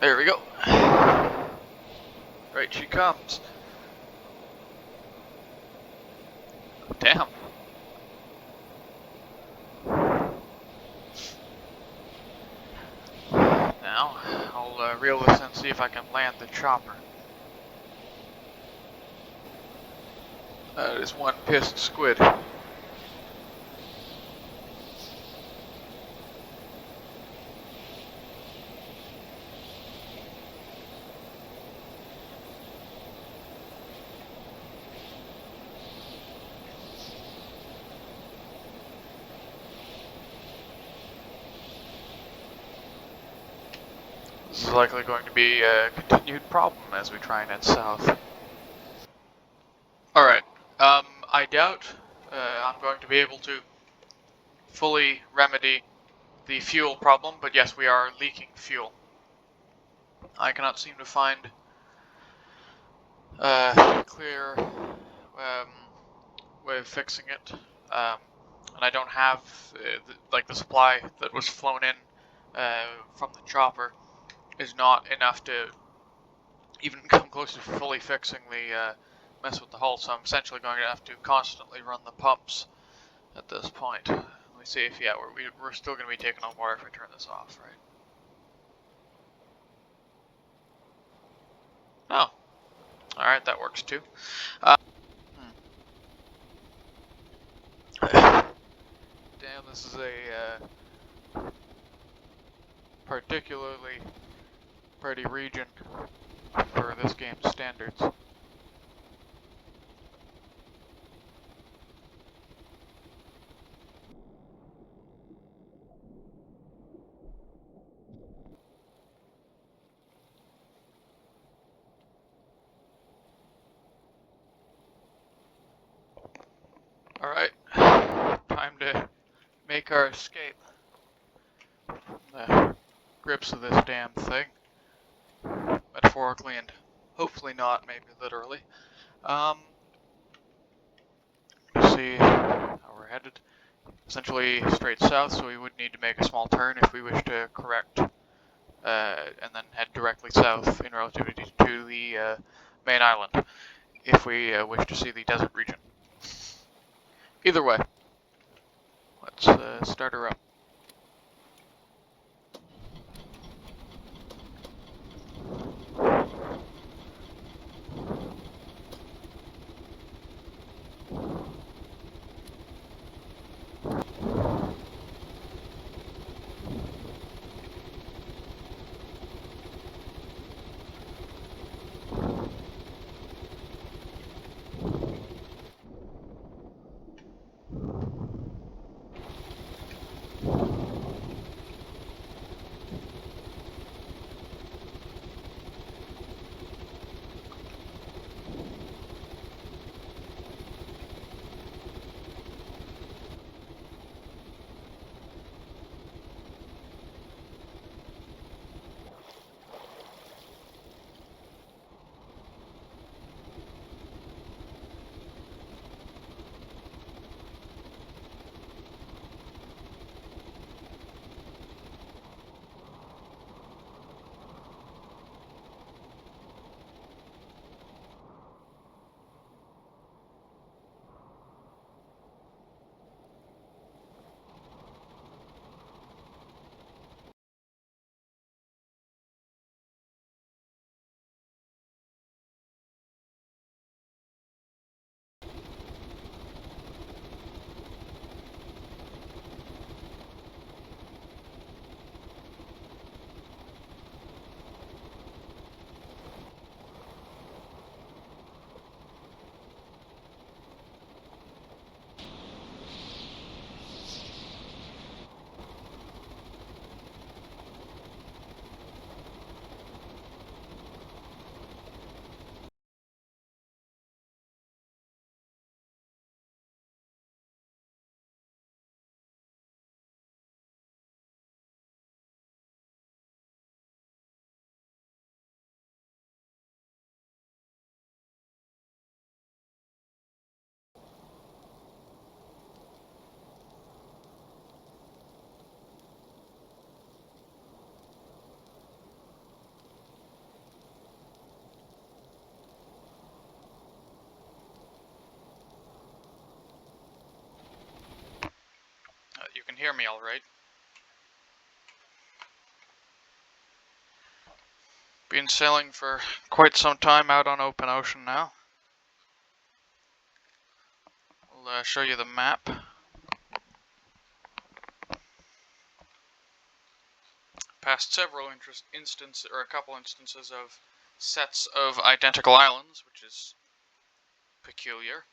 There we go. Right she comes. Damn. Now, I'll reel this in and see if I can land the chopper. That is one pissed squid. This is likely going to be a continued problem as we try and head south. Alright, I doubt I'm going to be able to fully remedy the fuel problem, but yes, we are leaking fuel. I cannot seem to find a clear way of fixing it, and I don't have the supply that was flown in from the chopper is not enough to even come close to fully fixing the mess with the hull, so I'm essentially going to have to constantly run the pumps at this point. Let me see if, yeah, we're still going to be taking on water if I turn this off, right? Oh, alright, that works too. Damn, this is a particularly pretty region for this game's standards. Alright, time to make our escape from the grips of this damn thing. Metaphorically and hopefully not, maybe literally. See how we're headed. Essentially straight south, so we would need to make a small turn if we wish to correct, and then head directly south in relativity to the main island, if we wish to see the desert region. Either way, let's start her up. hear me all right. Been sailing for quite some time out on open ocean now. I'll show you the map. Passed several instances, or a couple instances of sets of identical islands, which is peculiar.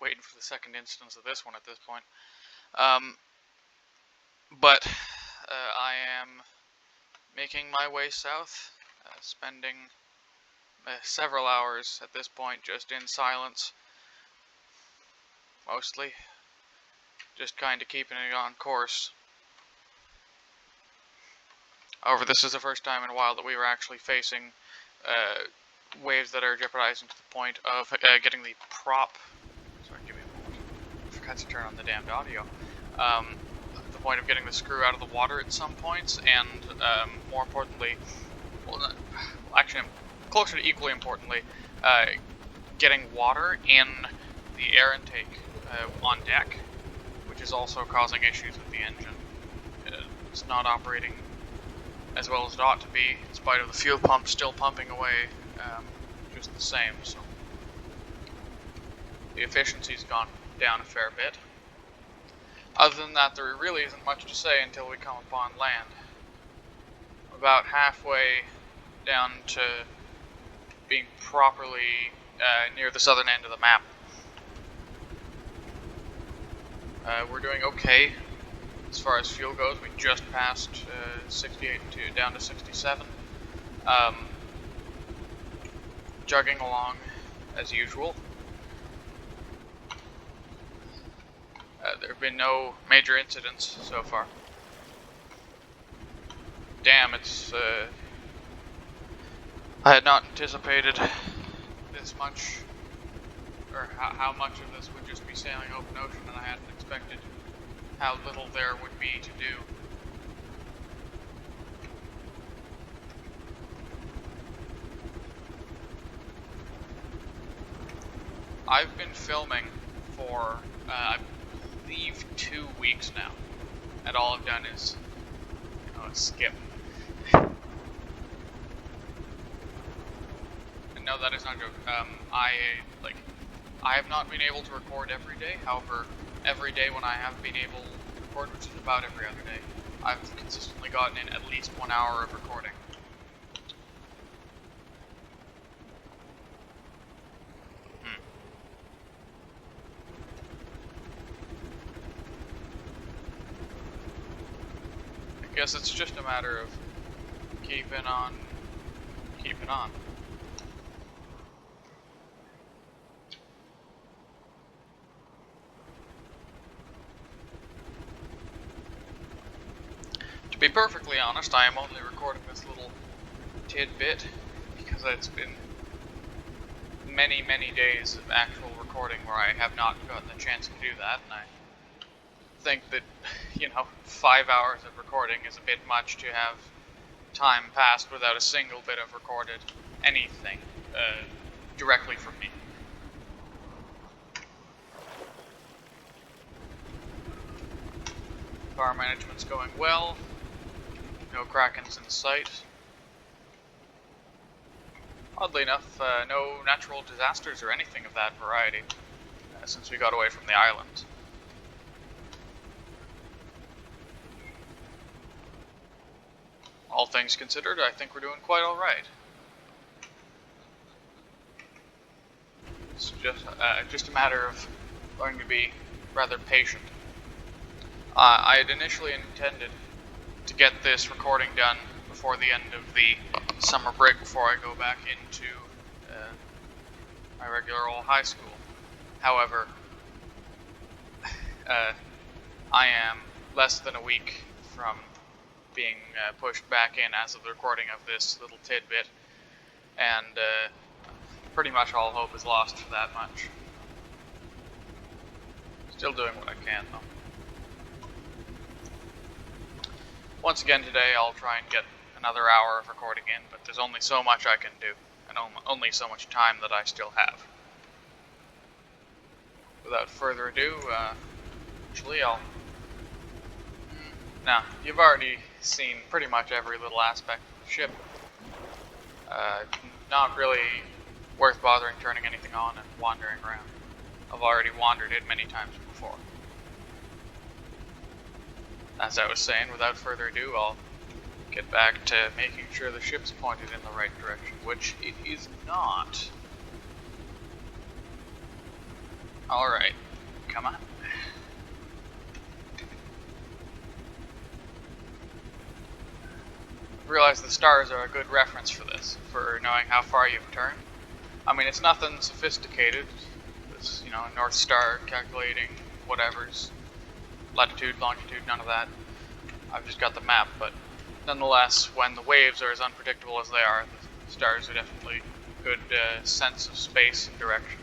Waiting for the second instance of this one at this point. But I am making my way south, spending several hours at this point just in silence, mostly. Just kind of keeping it on course. However, this is the first time in a while that we were actually facing waves that are jeopardizing to the point of getting the prop. Sorry, give me a moment. I forgot to turn on the damned audio. The point of getting the screw out of the water at some points, and more importantly, well, actually, closer to equally importantly, getting water in the air intake on deck, which is also causing issues with the engine. It's not operating as well as it ought to be, in spite of the fuel pump still pumping away just the same. So the efficiency's gone down a fair bit. Other than that, there really isn't much to say until we come upon land. About halfway down to being properly near the southern end of the map. We're doing okay as far as fuel goes. We just passed 68 down to 67. Jugging along as usual. There have been no major incidents so far. Damn, it's I had not anticipated this much, or how much of this would just be sailing open ocean, and I hadn't expected how little there would be to do. I've been filming for, I believe, 2 weeks now, and all I've done is, skip. And no, that is not a joke. I have not been able to record every day. However, every day when I have been able to record, which is about every other day, I've consistently gotten in at least 1 hour of recording. I guess it's just a matter of keeping on. To be perfectly honest, I am only recording this little tidbit because it's been many, many days of actual recording where I have not gotten the chance to do that, and I think that, 5 hours of recording is a bit much to have time passed without a single bit of recorded anything directly from me. Power management's going well. No Krakens in sight. Oddly enough, no natural disasters or anything of that variety since we got away from the island. All things considered, I think we're doing quite alright. It's just a matter of learning to be rather patient. I had initially intended to get this recording done before the end of the summer break, before I go back into my regular old high school. However, I am less than a week from being pushed back in as of the recording of this little tidbit, and pretty much all hope is lost for that much. Still doing what I can, though. Once again today, I'll try and get another hour of recording in, but there's only so much I can do, and only so much time that I still have. without further ado, actually I'll... Now, you've already seen pretty much every little aspect of the ship. Not really worth bothering turning anything on and wandering around. I've already wandered it many times before. As I was saying, without further ado, I'll get back to making sure the ship's pointed in the right direction, which it is not. Alright, come on. I realize the stars are a good reference for this, for knowing how far you've turned. I mean, it's nothing sophisticated. It's, you know, North Star calculating whatever's latitude, longitude, none of that. I've just got the map, but nonetheless, when the waves are as unpredictable as they are, the stars are definitely a good sense of space and direction.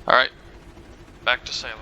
Alright, back to Salem.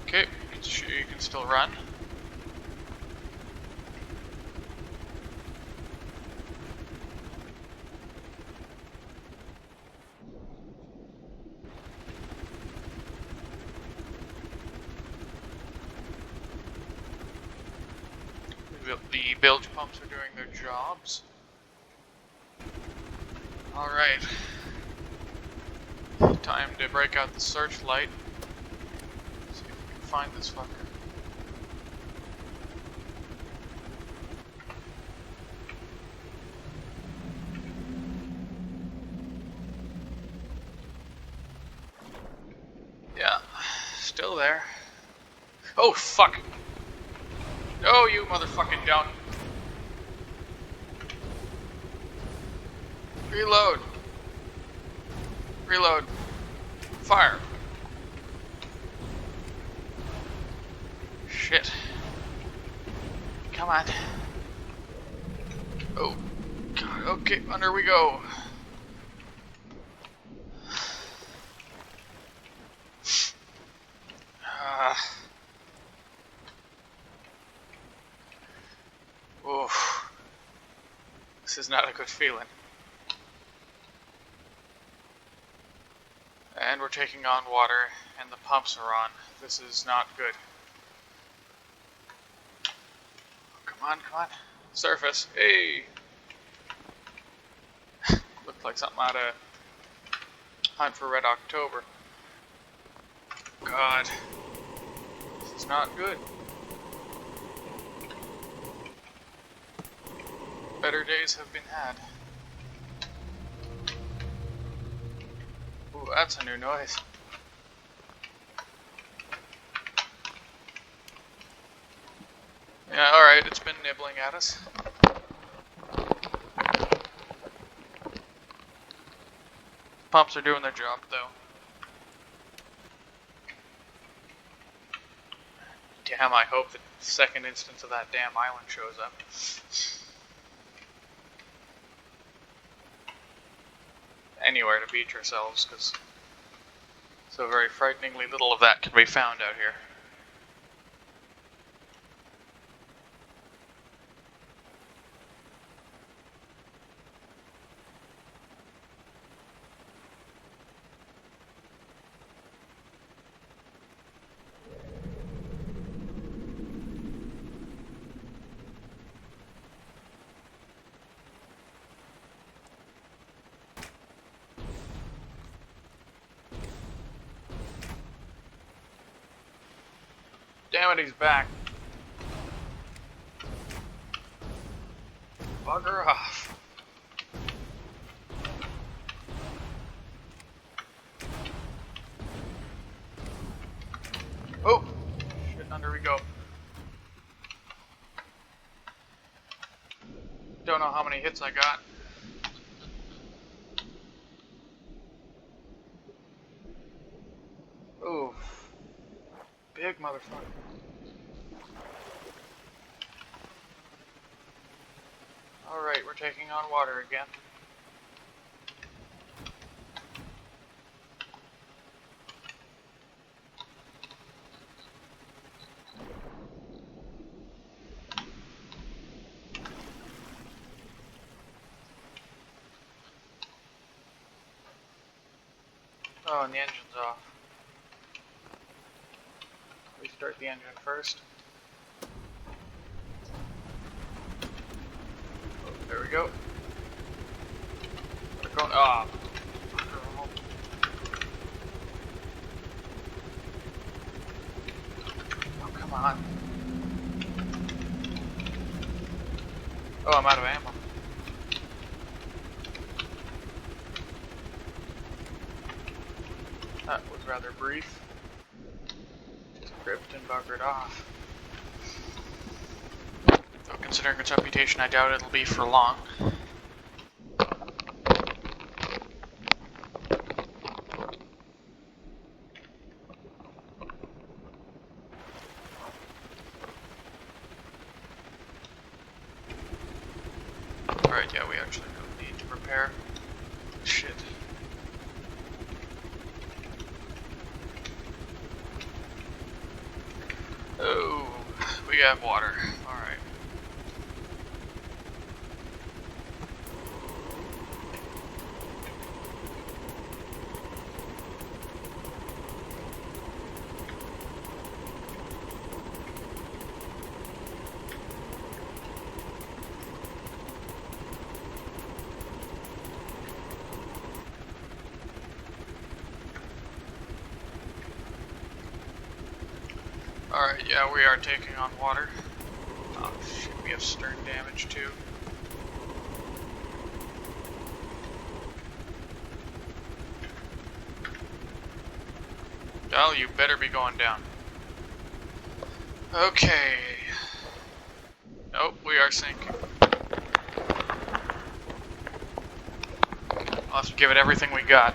Okay, you can still run. The bilge pumps are doing their jobs. Alright. Time to break out the searchlight. See if we can find this fucker. Yeah, still there. Oh, fuck! Oh, you motherfucking don't. Reload. Reload. Fire. Shit. Come on. Oh, God. Okay, under we go. Oof. This is not a good feeling. And we're taking on water, and the pumps are on. This is not good. Come on, come on. Surface. Hey! Looked like something out of Hunt for Red October. God. This is not good. Better days have been had. Ooh, that's a new noise. Yeah, alright, it's been nibbling at us. Pumps are doing their job, though. Damn, I hope that second instance of that damn island shows up. Anywhere to beach ourselves, because so very frighteningly little of that can be found out here. Damn it, he's back. Bugger off. Oh! Shit, under we go. Don't know how many hits I got. Ooh. Big motherfucker. Alright, we're taking on water again. Oh, and the engine's off. Restart the engine first. Oh, there we go. We're going. Ah. Oh, come on. Oh, I'm out of ammo. That was rather brief. Just gripped and buggered off. Though considering its reputation, I doubt it'll be for long. Alright, yeah, we actually don't need to repair. Shit. Oh, we got water. Alright. Alright, yeah, we are taking on water. Oh shit, we have stern damage too. Well, you better be going down. Okay. Nope, we are sinking. I'll have to give it everything we got.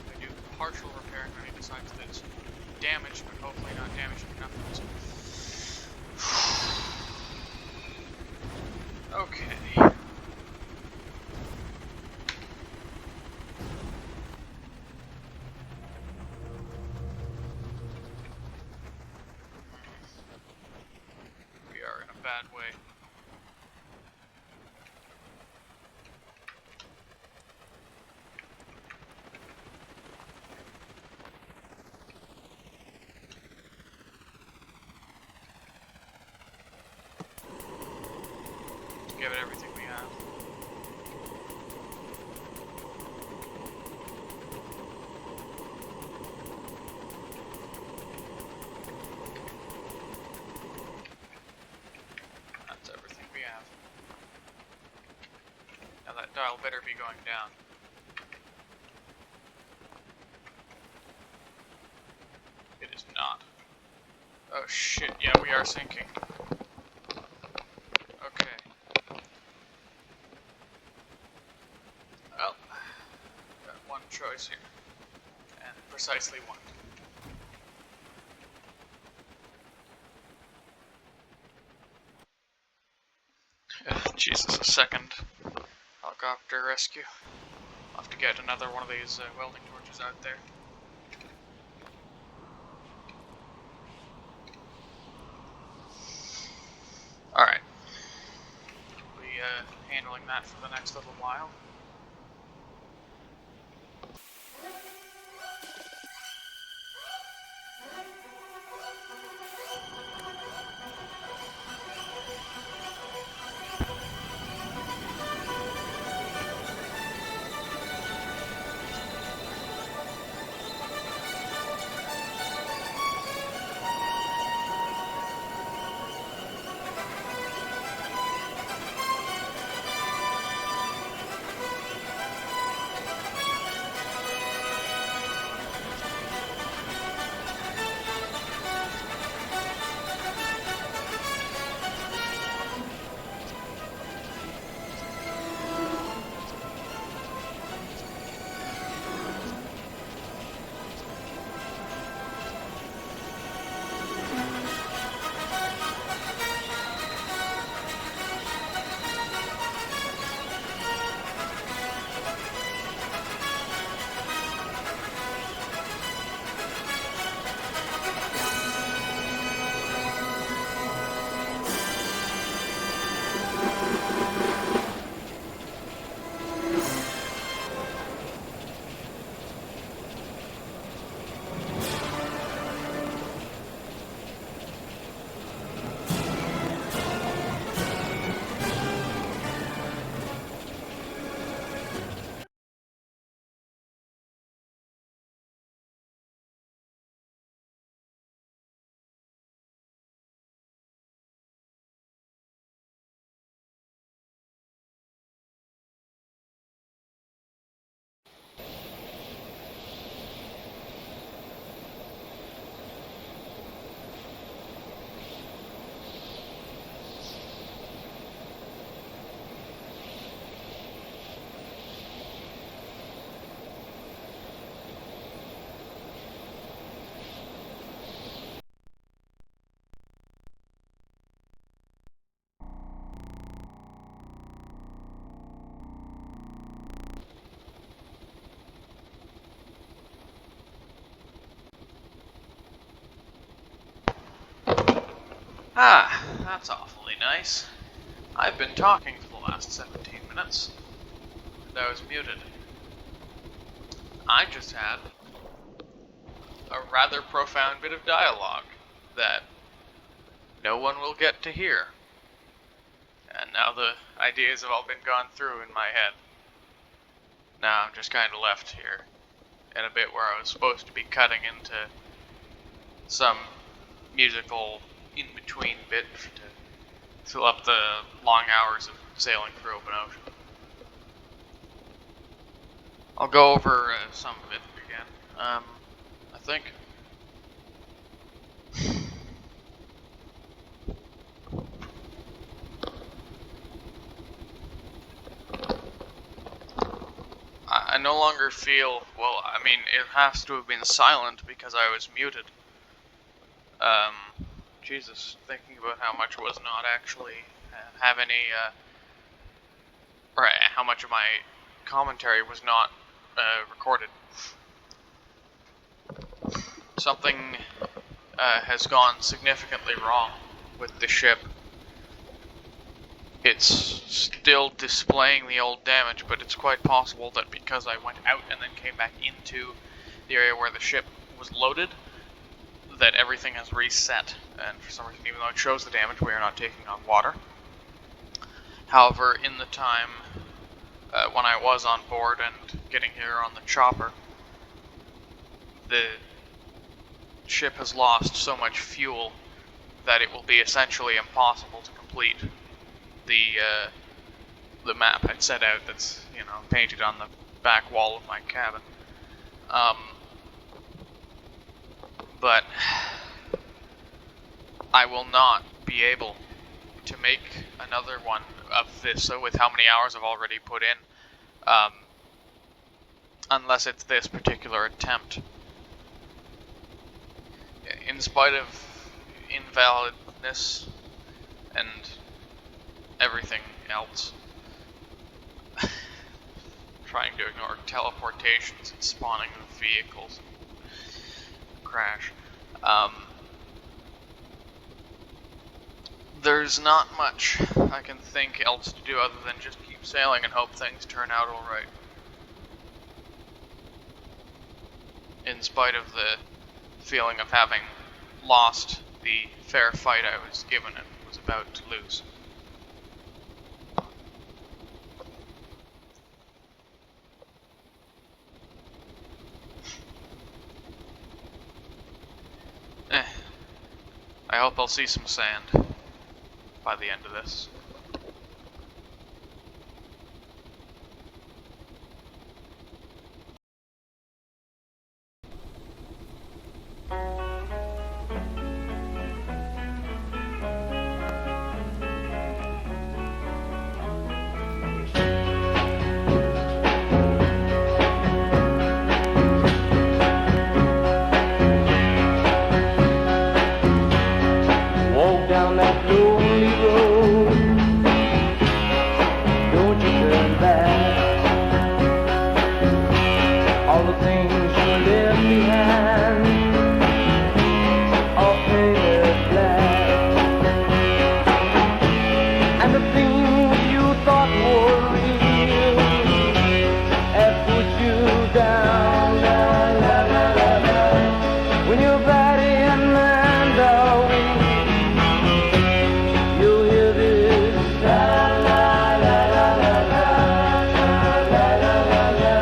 I do partial repairing when he decides that it's damaged, but hopefully not damaged enough. Okay. We are in a bad way. Give it everything we have. That's everything we have. Now that dial better be going down. It is not. Oh shit, yeah, we are sinking. Okay. Well, got one choice here. precisely want. Jesus, a second helicopter rescue. I'll have to get another one of these welding torches out there. Alright. We'll be handling that for the next little while. Ah, that's awfully nice. I've been talking for the last 17 minutes, and I was muted. I just had a rather profound bit of dialogue that no one will get to hear. And now the ideas have all been gone through in my head. Now I'm just kind of left here in a bit where I was supposed to be cutting into some musical in-between bit to fill up the long hours of sailing through open ocean. I'll go over some of it again. I think I no longer feel, well, I mean, it has to have been silent because I was muted. Jesus, thinking about how much was not actually have any, or how much of my commentary was not recorded. Something has gone significantly wrong with the ship. It's still displaying the old damage, but it's quite possible that because I went out and then came back into the area where the ship was loaded, that everything has reset, and for some reason, even though it shows the damage, we are not taking on water. However, in the time when I was on board and getting here on the chopper, the ship has lost so much fuel that it will be essentially impossible to complete the map I'd set out that's, you know, painted on the back wall of my cabin. But I will not be able to make another one of this, so with how many hours I've already put in, unless it's this particular attempt. in spite of invalidness and everything else, trying to ignore teleportations and spawning of vehicles and crash. There's not much I can think else to do other than just keep sailing and hope things turn out alright. In spite of the feeling of having lost the fair fight I was given and was about to lose. I hope I'll see some sand by the end of this. Walk down that lonely road, don't you turn back. All the things you left behind are painted black, and the things you thought were real have put you down, la, la, la, la, la. When your body and mind are weak, you hear this la la la la la la la la la la.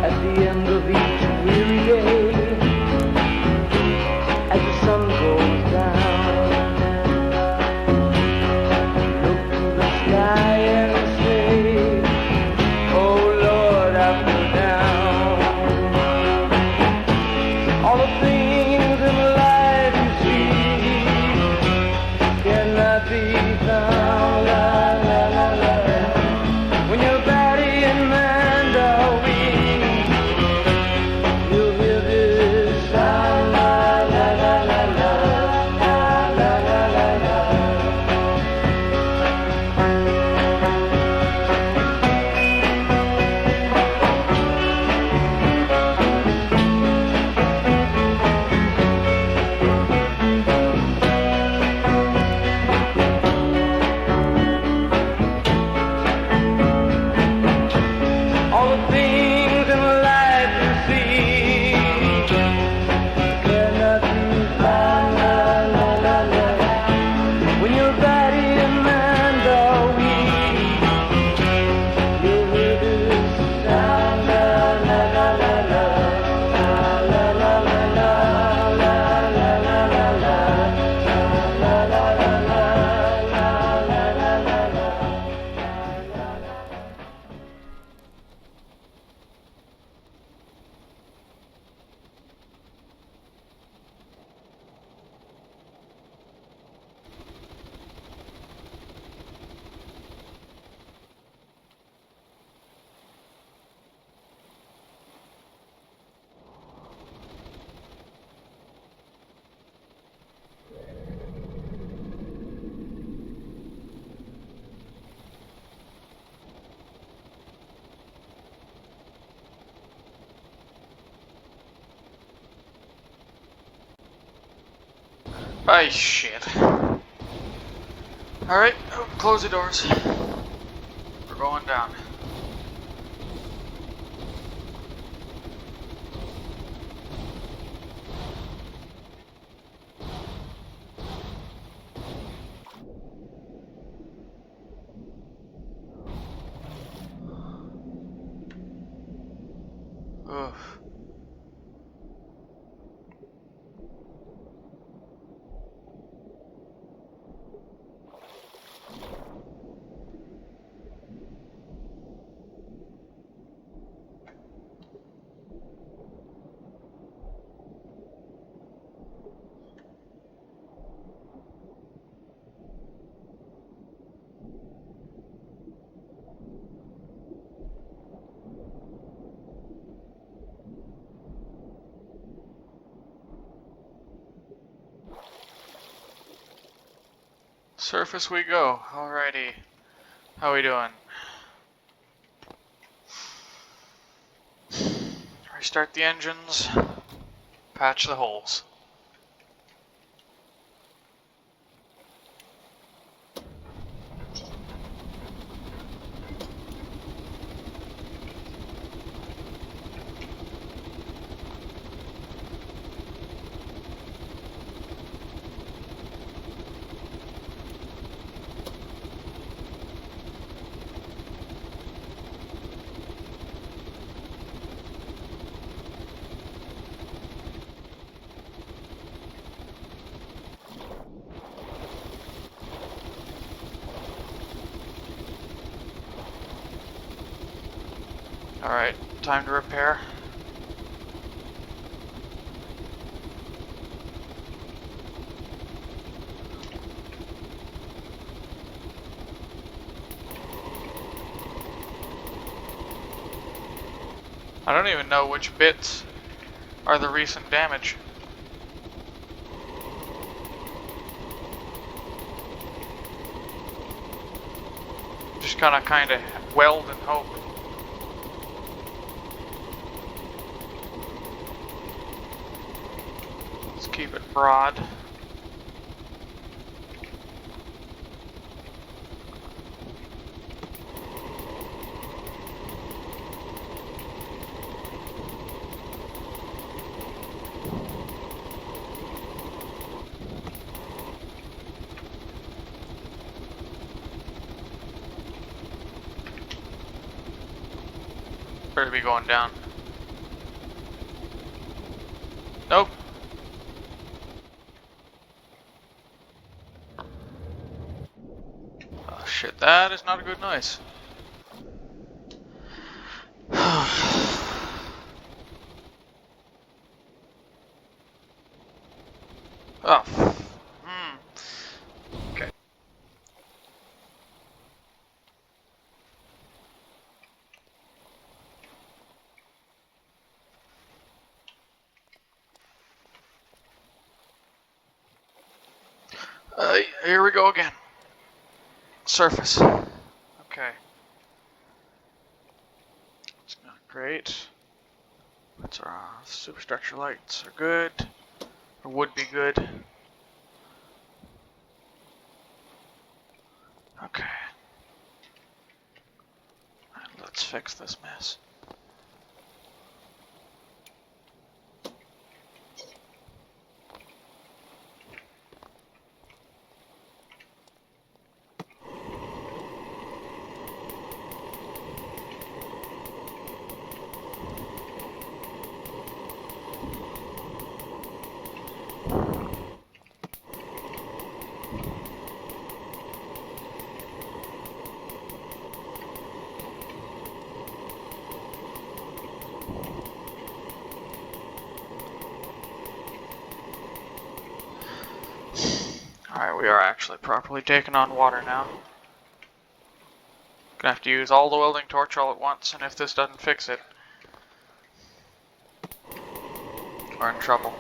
At the end of each weary day, as the sun goes down, look to the sky and say, oh Lord, I fell down. All the things in life you see cannot be found, la la la la. When your body and mind are weak, you hear this la la la la la la la la la la. All the things in life you see cannot be found, la la la la. When your body and mind are weak, you hear this la la la la la la la la la la la la la la la la la la la Ay, shit. Alright, close the doors. We're going down. Ugh. Surface we go. Alrighty. How we doing? Restart the engines. Patch the holes. Alright, time to repair. I don't even know which bits are the recent damage. Just kinda weld and hope. Let's keep it broad. Better be going down. Nope. Oh shit, that is not a good noise. Oh. Okay. Here we go again. Surface. Okay. It's not great. That's our superstructure lights are good. Or would be good. Okay. Let's fix this mess. Alright, we are actually properly taking on water now. Gonna have to use all the welding torch all at once, and if this doesn't fix it, we're in trouble.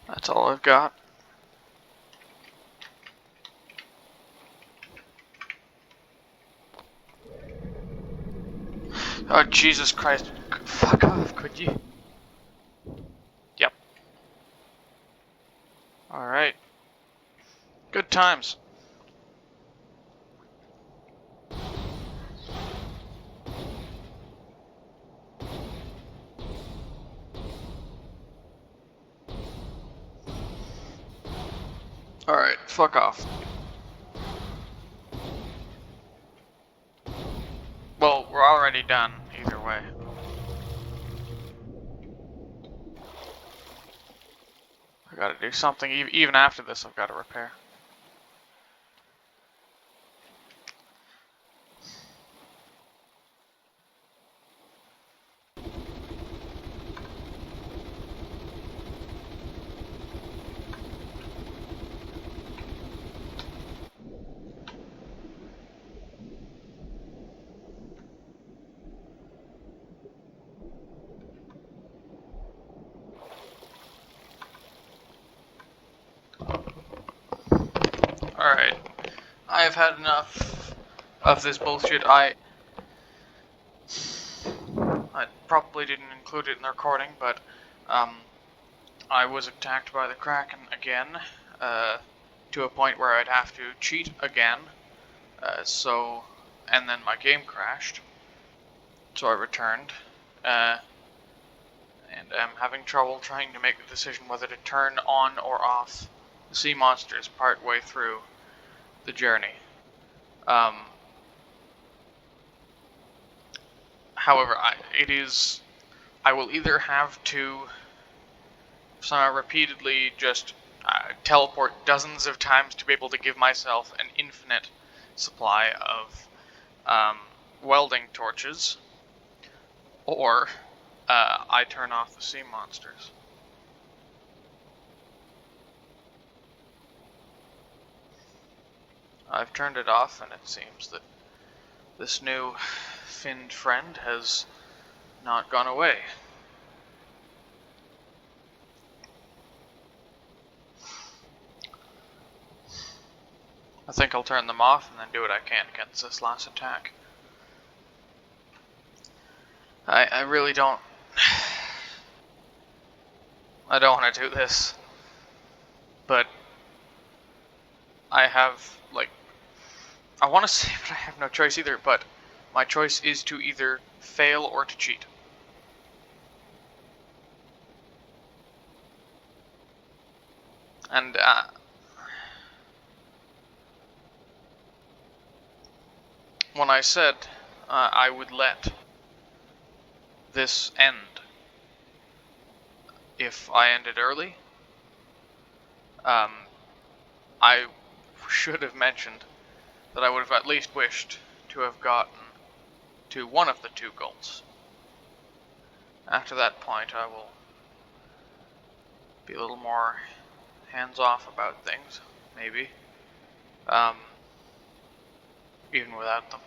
That's all I've got. Oh, Jesus Christ. Fuck off, could you? Yep. Alright. Good times. Alright, fuck off. Well, we're already done, either way. I gotta do something, even after this I've gotta repair. I've had enough of this bullshit. I probably didn't include it in the recording, but I was attacked by the Kraken again, to a point where I'd have to cheat again. And then my game crashed, so I returned, and I'm having trouble trying to make the decision whether to turn on or off the sea monsters part way through the journey. However, I will either have to somehow repeatedly just teleport dozens of times to be able to give myself an infinite supply of welding torches, or I turn off the sea monsters. I've turned it off, and it seems that this new finned friend has not gone away. I think I'll turn them off and then do what I can against this last attack. I really don't... I don't want to do this. But I have, like... I want to say that I have no choice either, but my choice is to either fail or to cheat. And, when I said I would let this end if I ended early, I should have mentioned that I would have at least wished to have gotten to one of the two goals. After that point, I will be a little more hands-off about things, maybe, even without them.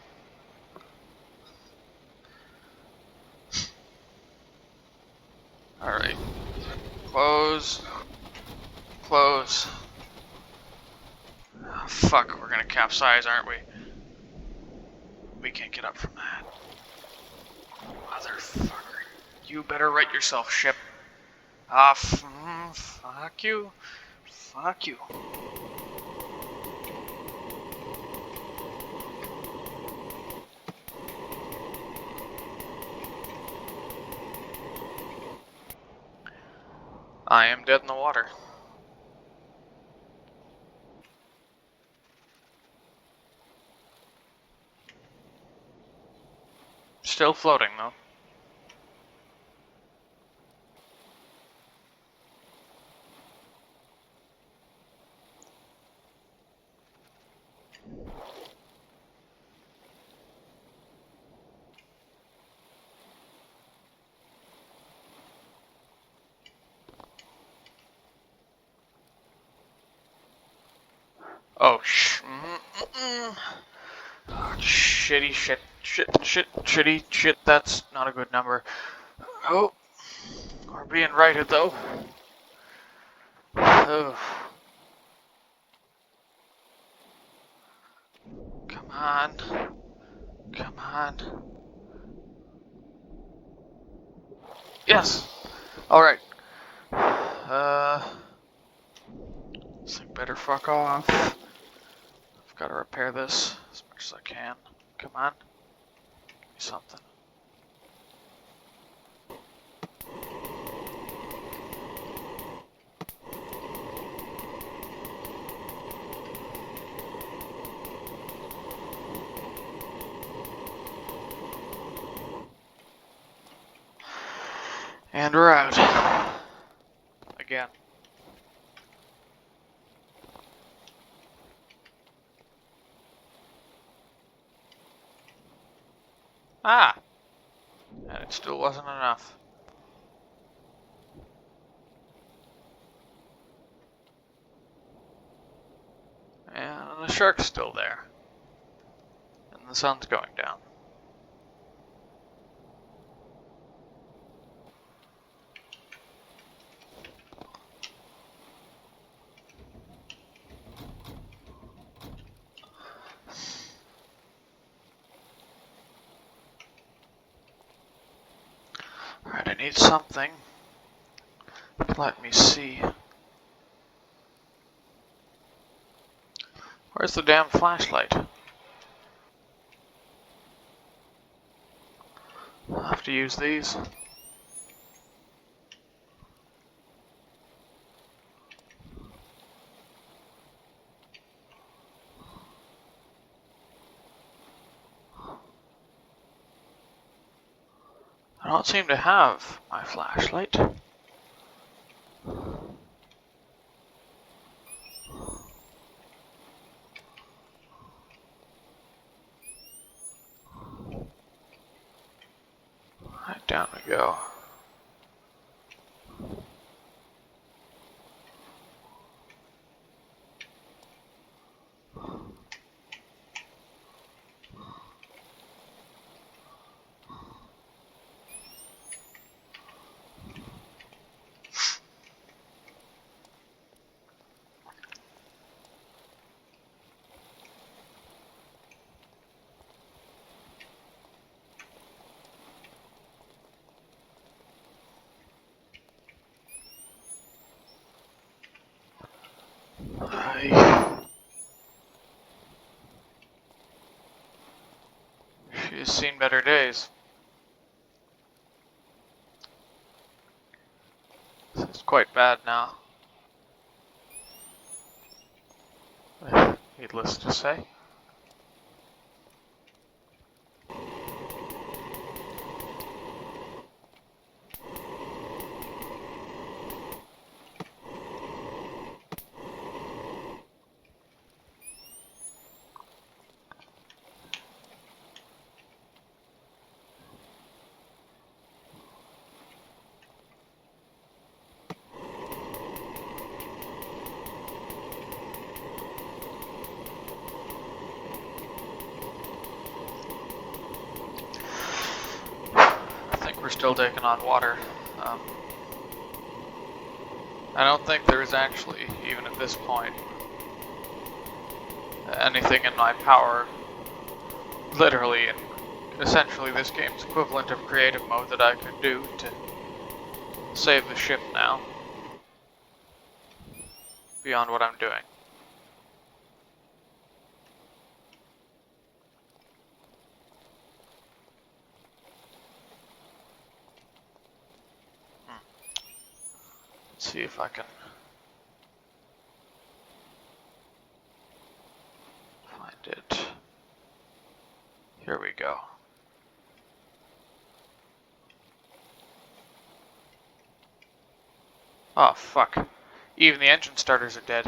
Alright. Close. Close. Oh, fuck, we're gonna capsize, aren't we? We can't get up from that. Motherfucker. You better right yourself, ship. Ah, fuck you. Fuck you. I am dead in the water. Still floating, though. Oh, oh, shitty shit, that's not a good number. Oh, we're being righted, though. Oh. Come on. Come on. Yes! Alright. This thing better fuck off. I've got to repair this as much as I can. Come on. Give me something. And we're out. Again. Ah! And it still wasn't enough. And the shark's still there. And the sun's going down. Alright, I need something. Let me see. Where's the damn flashlight? I'll have to use these. I don't seem to have my flashlight. Right, down we go. She's seen better days. This is quite bad now. Needless to say. I think we're still taking on water. I don't think there's actually, even at this point, anything in my power, literally, and essentially this game's equivalent of creative mode that I could do to save the ship now, beyond what I'm doing. Let's see if I can find it. Here we go. Oh, fuck. Even the engine starters are dead.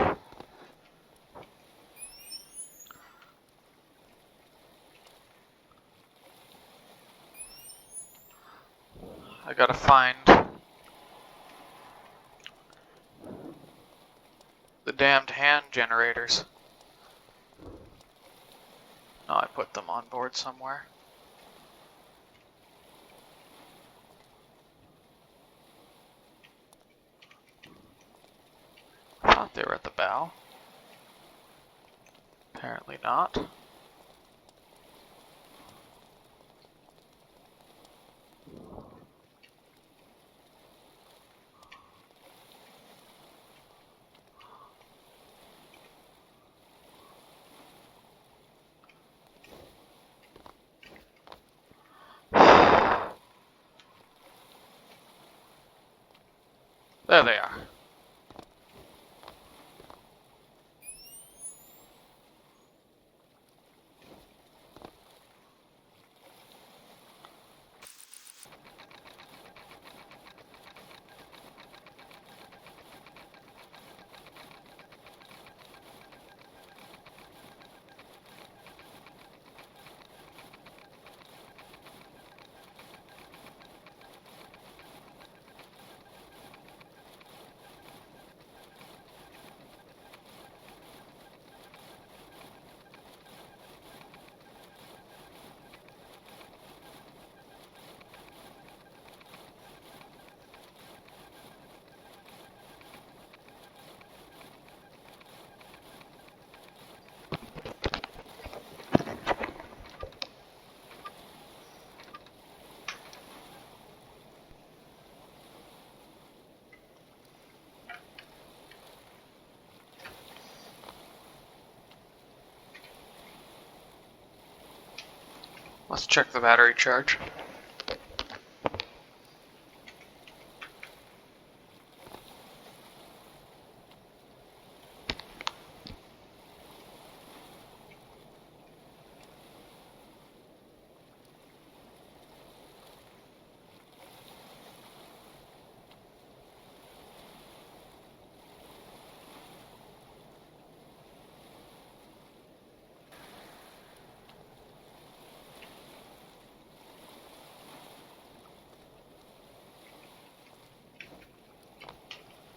I gotta find the damned hand generators. No, I put them on board somewhere. I thought they were at the bow. Apparently not. There they are. Let's check the battery charge.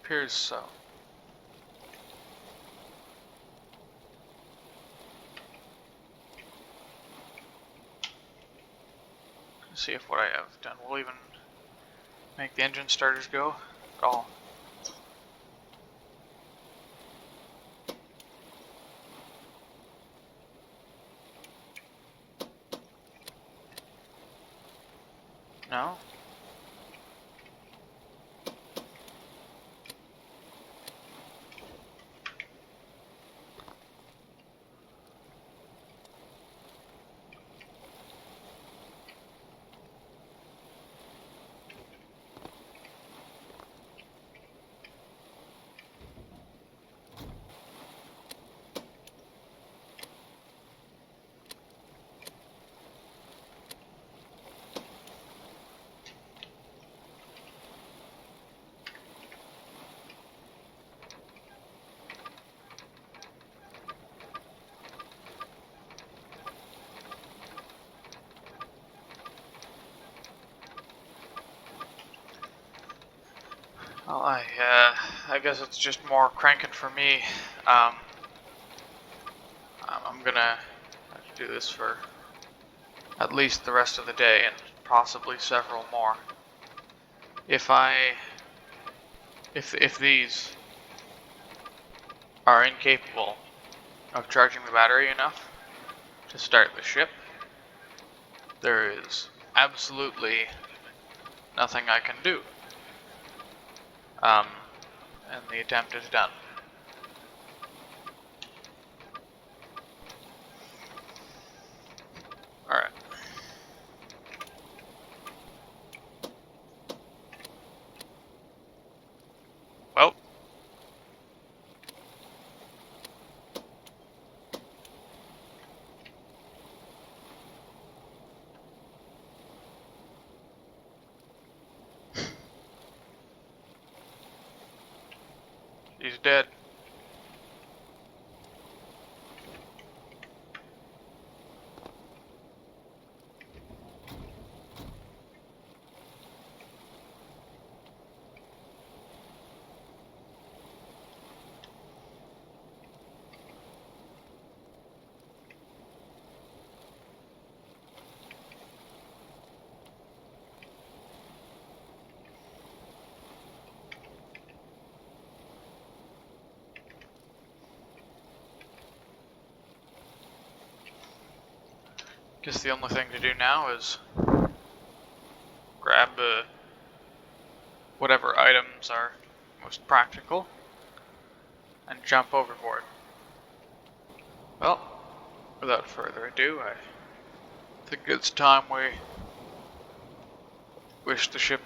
Appears so. Let's see if what I have done will even make the engine starters go at all. No? Well, I guess it's just more cranking for me. I'm gonna have to do this for at least the rest of the day and possibly several more. If these are incapable of charging the battery enough to start the ship, there is absolutely nothing I can do. And the attempt is done. Alright. Well. He's dead. Guess the only thing to do now is grab whatever items are most practical and jump overboard. Well, without further ado, I think it's time we wish the ship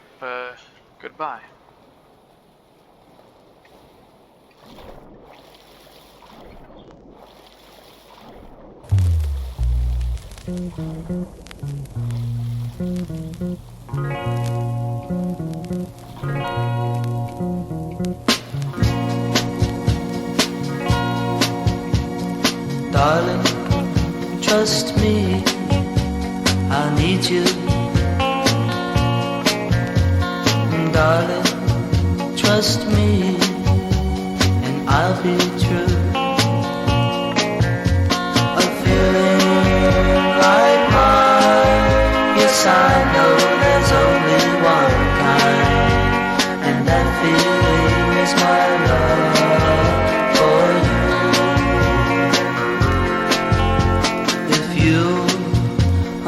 goodbye. Darling, trust me, I need you. Darling, trust me, and I'll be true. A feeling like mine, yes I know there's only one kind, and that feeling is my love for you. If you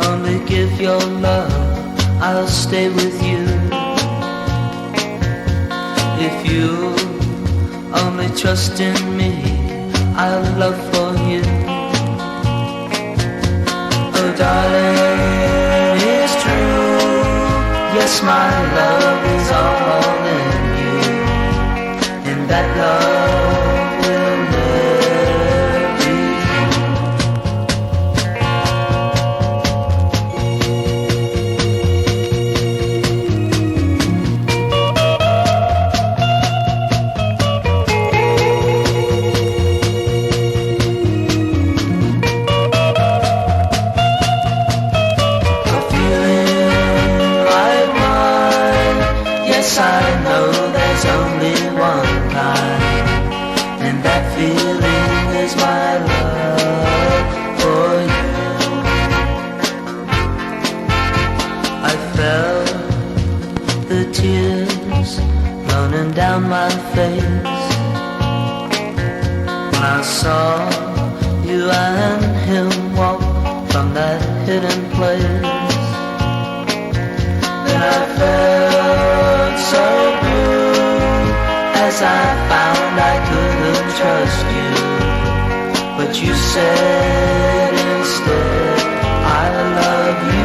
only give your love, I'll stay with you. If you only trust in me, I'll love for you. Oh darling, Yes, my love is all in you, and that love will never be a feeling like mine. Yes, I know there's only one kind, and that feeling is my love for you. I felt the tears running down my face when I saw you and him walk from that hidden place. Then I felt so blue as I found I couldn't trust you, but you said instead, I love you.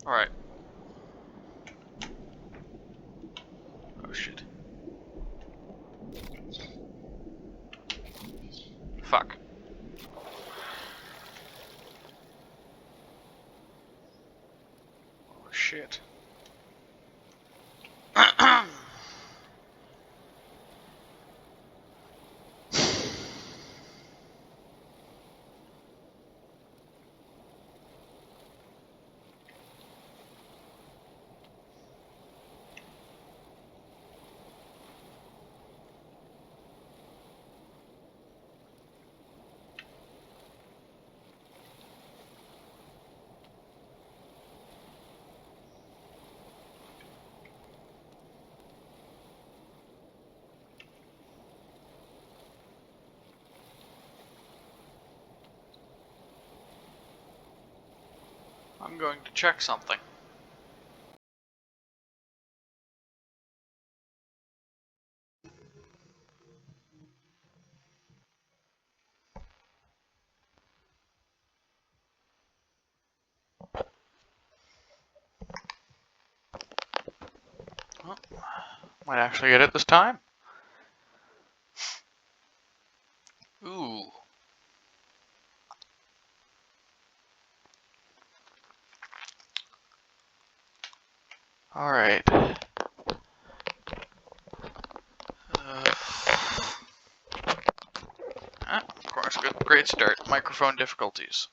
Alright. Oh shit. Fuck. Oh shit. I'm going to check something. Well, might actually get it this time. Ooh. Alright. Of course, good, great start. Microphone difficulties.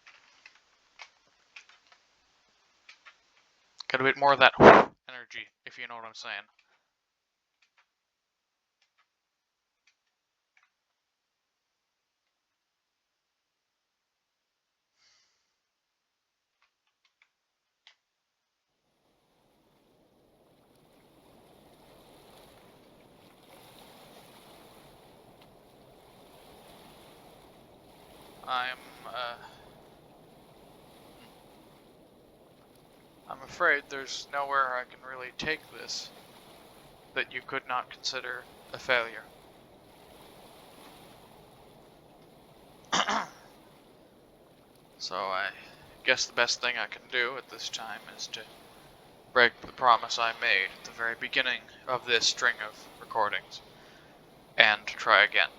Got a bit more of that energy, if you know what I'm saying. I'm afraid there's nowhere I can really take this that you could not consider a failure. So I guess the best thing I can do at this time is to break the promise I made at the very beginning of this string of recordings and try again.